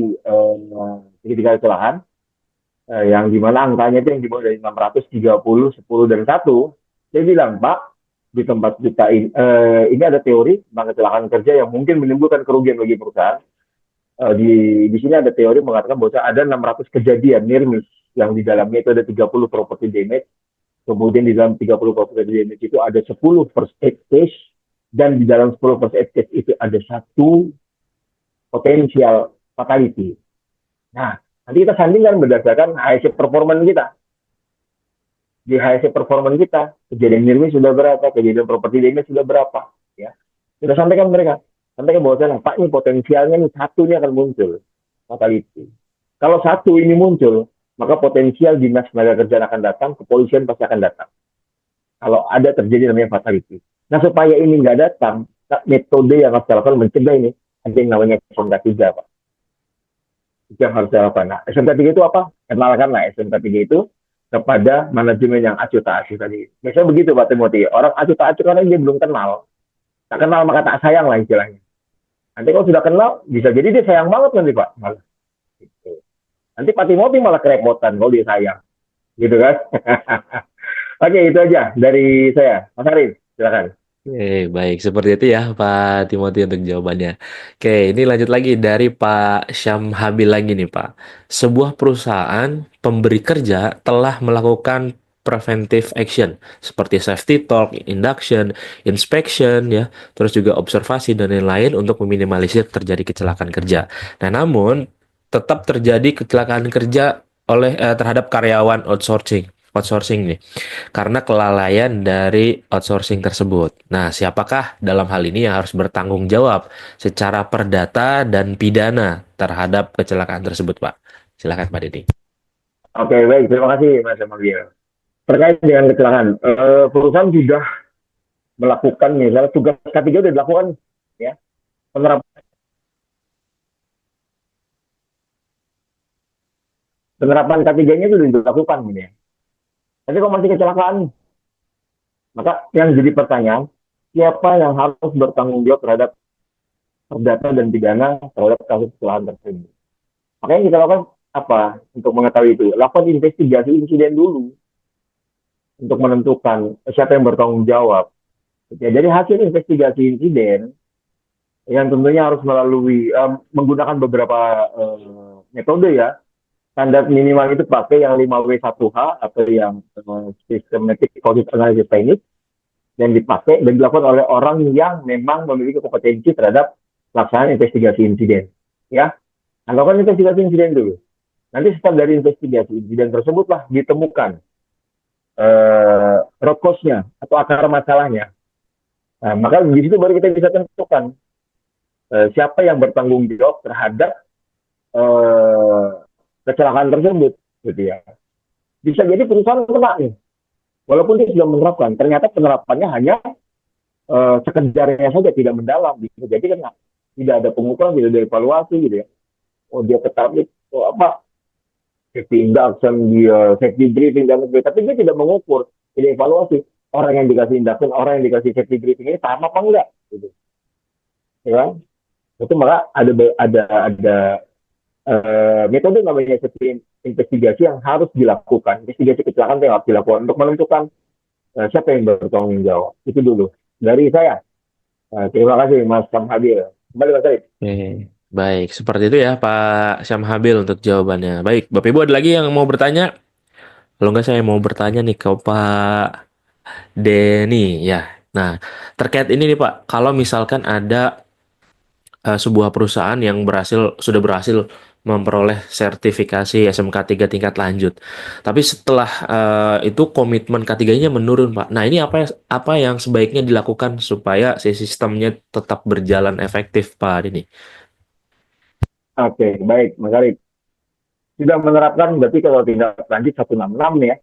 segitiga kecelakaan yang dimana angkanya itu yang dimulai dari 630, 10 dan 1. Saya bilang, Pak, di tempat kita ini ada teori tentang kecelakaan kerja yang mungkin menimbulkan kerugian bagi perusahaan. Di sini ada teori mengatakan bahwa ada 600 kejadian near miss yang di dalamnya itu ada 30 property damage. Kemudian di dalam 30 property damage itu ada 10 first aid case, dan di dalam 10 first aid case itu ada 1 potensial fatality. Nah, nanti kita sandingkan berdasarkan HSE performance kita. Di HSE performance kita, kejadian near miss sudah berapa, kejadian property damage sudah berapa, ya. Kita sampaikan mereka. Sampaikan bahwa Pak, ini potensialnya nih 1 ini akan muncul fatality. Kalau 1 ini muncul, maka potensial dinas tenaga kerjaan akan datang, kepolisian pasti akan datang. Kalau ada terjadi namanya fatality. Nah, supaya ini nggak datang, metode yang harus dilakukan mencegah ini, ada yang namanya SMK 3, Pak. Itu yang harus dilakukan. Nah, SMK 3 itu apa? Kenalkanlah SMK 3 itu kepada manajemen yang acuh tak acuh tadi. Biasanya begitu, Pak Timothy. Orang acuh tak acuh karena dia belum kenal. Tak kenal maka tak sayang lah istilahnya. Nanti kalau sudah kenal, bisa jadi dia sayang banget nanti, Pak. Malah. Gitu. Nanti Pak Timothy malah kerepotan kalau dia sayang. Gitu kan? Oke, itu aja dari saya. Mas Arif, silakan. Oke, baik. Seperti itu ya, Pak Timothy untuk jawabannya. Oke, ini lanjut lagi dari Pak Syam Habil lagi nih, Pak. Sebuah perusahaan pemberi kerja telah melakukan preventive action seperti safety talk, induction, inspection, ya, terus juga observasi dan lain-lain untuk meminimalisir terjadi kecelakaan kerja. Nah, namun tetap terjadi kecelakaan kerja terhadap karyawan outsourcing nih karena kelalaian dari outsourcing tersebut. Nah, siapakah dalam hal ini yang harus bertanggung jawab secara perdata dan pidana terhadap kecelakaan tersebut, Pak? Silakan, Pak Deddy. Oke, baik. Terima kasih, Mas Amal. Terkait dengan kecelakaan, perusahaan sudah melakukan, misalnya tugas K3 sudah dilakukan, ya. penerapan K3-nya itu sudah dilakukan gitu ya. Tapi kalau masih kecelakaan, maka yang jadi pertanyaan, siapa yang harus bertanggung jawab terhadap perdata dan pidana terhadap kasus kecelakaan tersebut? Makanya kita lakukan apa untuk mengetahui itu? Lakukan investigasi insiden dulu untuk menentukan siapa yang bertanggung jawab. Ya, jadi hasil investigasi insiden yang tentunya harus melalui menggunakan beberapa metode ya. Standar minimal itu pakai yang 5W1H atau yang systematic causes analysis teknik yang dipakai dan dilakukan oleh orang yang memang memiliki kompetensi terhadap pelaksanaan investigasi insiden. Ya, lakukan investigasi insiden dulu. Nanti setelah dari investigasi insiden tersebutlah ditemukan root cause-nya atau akar masalahnya. Nah, maka di situ baru kita bisa tentukan siapa yang bertanggung jawab terhadap kecelakaan tersebut, gitu ya. Bisa jadi perusahaan kena nih, walaupun dia sudah menerapkan, ternyata penerapannya hanya sekedarnya saja, tidak mendalam. Gitu. Jadi kan tidak ada pengukuran, tidak ada evaluasi, gitu ya. Oh dia tetap safety induction, dia safety briefing dan sebagainya, tapi dia tidak mengukur, tidak evaluasi. Orang yang dikasih induction, orang yang dikasih safety briefing ini sama apa enggak? Gitu. Ya kan? Itu maka ada metode namanya safety investigasi yang harus dilakukan, investigasi kecelakaan yang harus dilakukan untuk menentukan siapa yang bertanggung jawab. Itu dulu dari saya. Terima kasih Mas Samhabil. Kembali Mas Said. Oke, baik. Seperti itu ya Pak Syamhabil untuk jawabannya. Baik, Bapak Ibu ada lagi yang mau bertanya? Kalau nggak saya mau bertanya nih ke Pak Denny ya. Nah, terkait ini nih Pak, kalau misalkan ada sebuah perusahaan yang sudah berhasil memperoleh sertifikasi SMK 3 tingkat lanjut. Tapi setelah itu komitmen K3-nya menurun, Pak. Nah, ini apa yang sebaiknya dilakukan supaya si sistemnya tetap berjalan efektif, Pak ini? Oke, baik Mas Arif. Sudah menerapkan berarti kalau tindak lanjut 166 nih ya,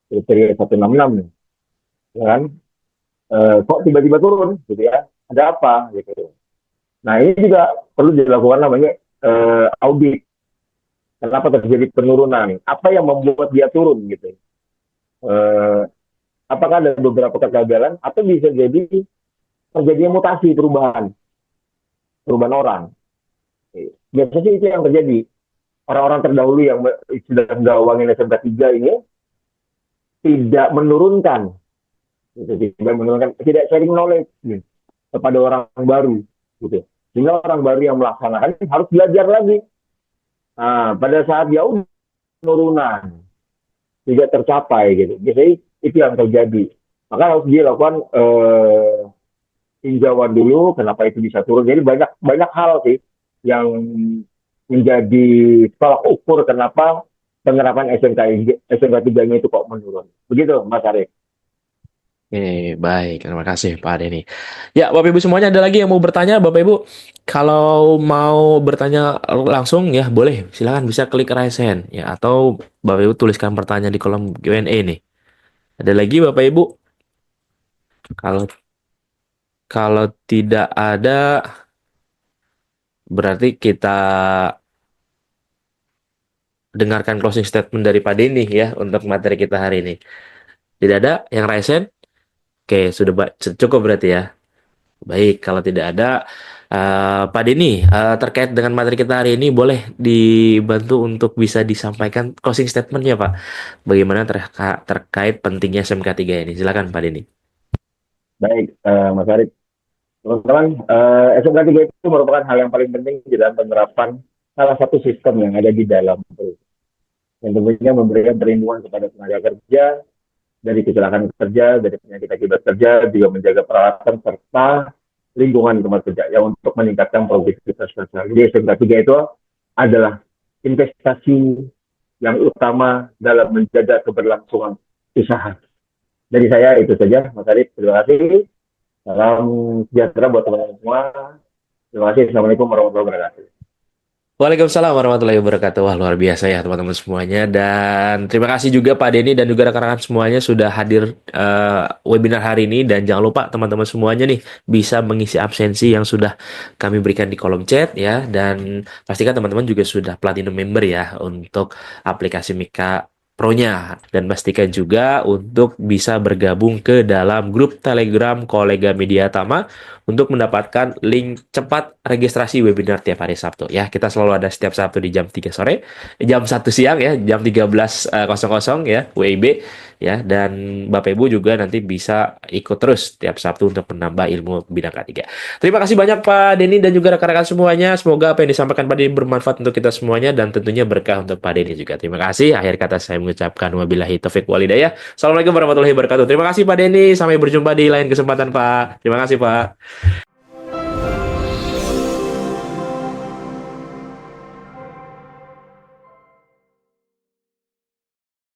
kriteria 166 nih, ya kan? Kok tiba-tiba turun gitu ya? Ada apa gitu. Nah, ini juga perlu dilakukan namanya audit. Kenapa terjadi penurunan? Apa yang membuat dia turun gitu? Eh, apakah ada beberapa kegagalan atau bisa jadi terjadinya mutasi perubahan orang. Biasanya itu yang terjadi. Orang-orang terdahulu yang sudah menggawangin SMK 3 ini tidak menurunkan, gitu, tidak sharing knowledge gitu, kepada orang baru, gitu. Sehingga orang baru yang melaksanakan harus belajar lagi. Nah, pada saat dia penurunan tidak tercapai, gitu. Biasanya itu yang terjadi. Maka harus dilakukan tinjauan dulu kenapa itu bisa turun. Jadi banyak hal sih yang menjadi tolak ukur kenapa penerapan SMK 3-nya itu kok menurun. Begitu Mas Arif. Oke, baik. Terima kasih Pak Denny. Ya, Bapak Ibu semuanya ada lagi yang mau bertanya, Bapak Ibu? Kalau mau bertanya langsung ya boleh, silakan bisa klik raise hand ya atau Bapak Ibu tuliskan pertanyaan di kolom Q&A nih. Ada lagi Bapak Ibu? Kalau kalau tidak ada, berarti kita dengarkan closing statement dari Pak Denny ya untuk materi kita hari ini. Tidak ada yang raise hand? Oke, sudah cukup berarti ya. Baik, kalau tidak ada, Pak Denny, terkait dengan materi kita hari ini, boleh dibantu untuk bisa disampaikan closing statement-nya, Pak. Bagaimana terkait pentingnya SMK 3 ini? Silakan, Pak Denny. Baik, Mas Arif. Teman-teman, SMK 3 itu merupakan hal yang paling penting di dalam penerapan salah satu sistem yang ada di dalam yang tentunya memberikan perlindungan kepada tenaga kerja dari kecelakaan kerja, dari penyakit akibat kerja, juga menjaga peralatan serta lingkungan tempat kerja yang untuk meningkatkan produktivitas kerja. Jadi SMK 3 itu adalah investasi yang utama dalam menjaga keberlangsungan usaha. Dari saya itu saja, Mas Arif. Terima kasih. Salam sejahtera buat teman-teman semua. Terima kasih. Assalamualaikum warahmatullahi wabarakatuh. Waalaikumsalam warahmatullahi wabarakatuh. Wah, luar biasa ya teman-teman semuanya. Dan terima kasih juga Pak Denny dan juga rekan-rekan semuanya sudah hadir webinar hari ini. Dan jangan lupa teman-teman semuanya nih bisa mengisi absensi yang sudah kami berikan di kolom chat ya. Dan pastikan teman-teman juga sudah platinum member ya untuk aplikasi Mika Pro-nya. Dan pastikan juga untuk bisa bergabung ke dalam grup Telegram Kolega Media Tama untuk mendapatkan link cepat registrasi webinar tiap hari Sabtu. Ya, kita selalu ada setiap Sabtu di jam 3 sore, jam 1 siang ya, jam 13.00 ya, WIB ya. Dan Bapak Ibu juga nanti bisa ikut terus tiap Sabtu untuk menambah ilmu bidang ketiga. Terima kasih banyak Pak Denny dan juga rekan-rekan semuanya. Semoga apa yang disampaikan Pak Denny bermanfaat untuk kita semuanya dan tentunya berkah untuk Pak Denny juga. Terima kasih. Akhir kata saya mengucapkan wabillahi taufik walhidayah. Assalamualaikum warahmatullahi wabarakatuh. Terima kasih Pak Denny. Sampai berjumpa di lain kesempatan Pak. Terima kasih Pak.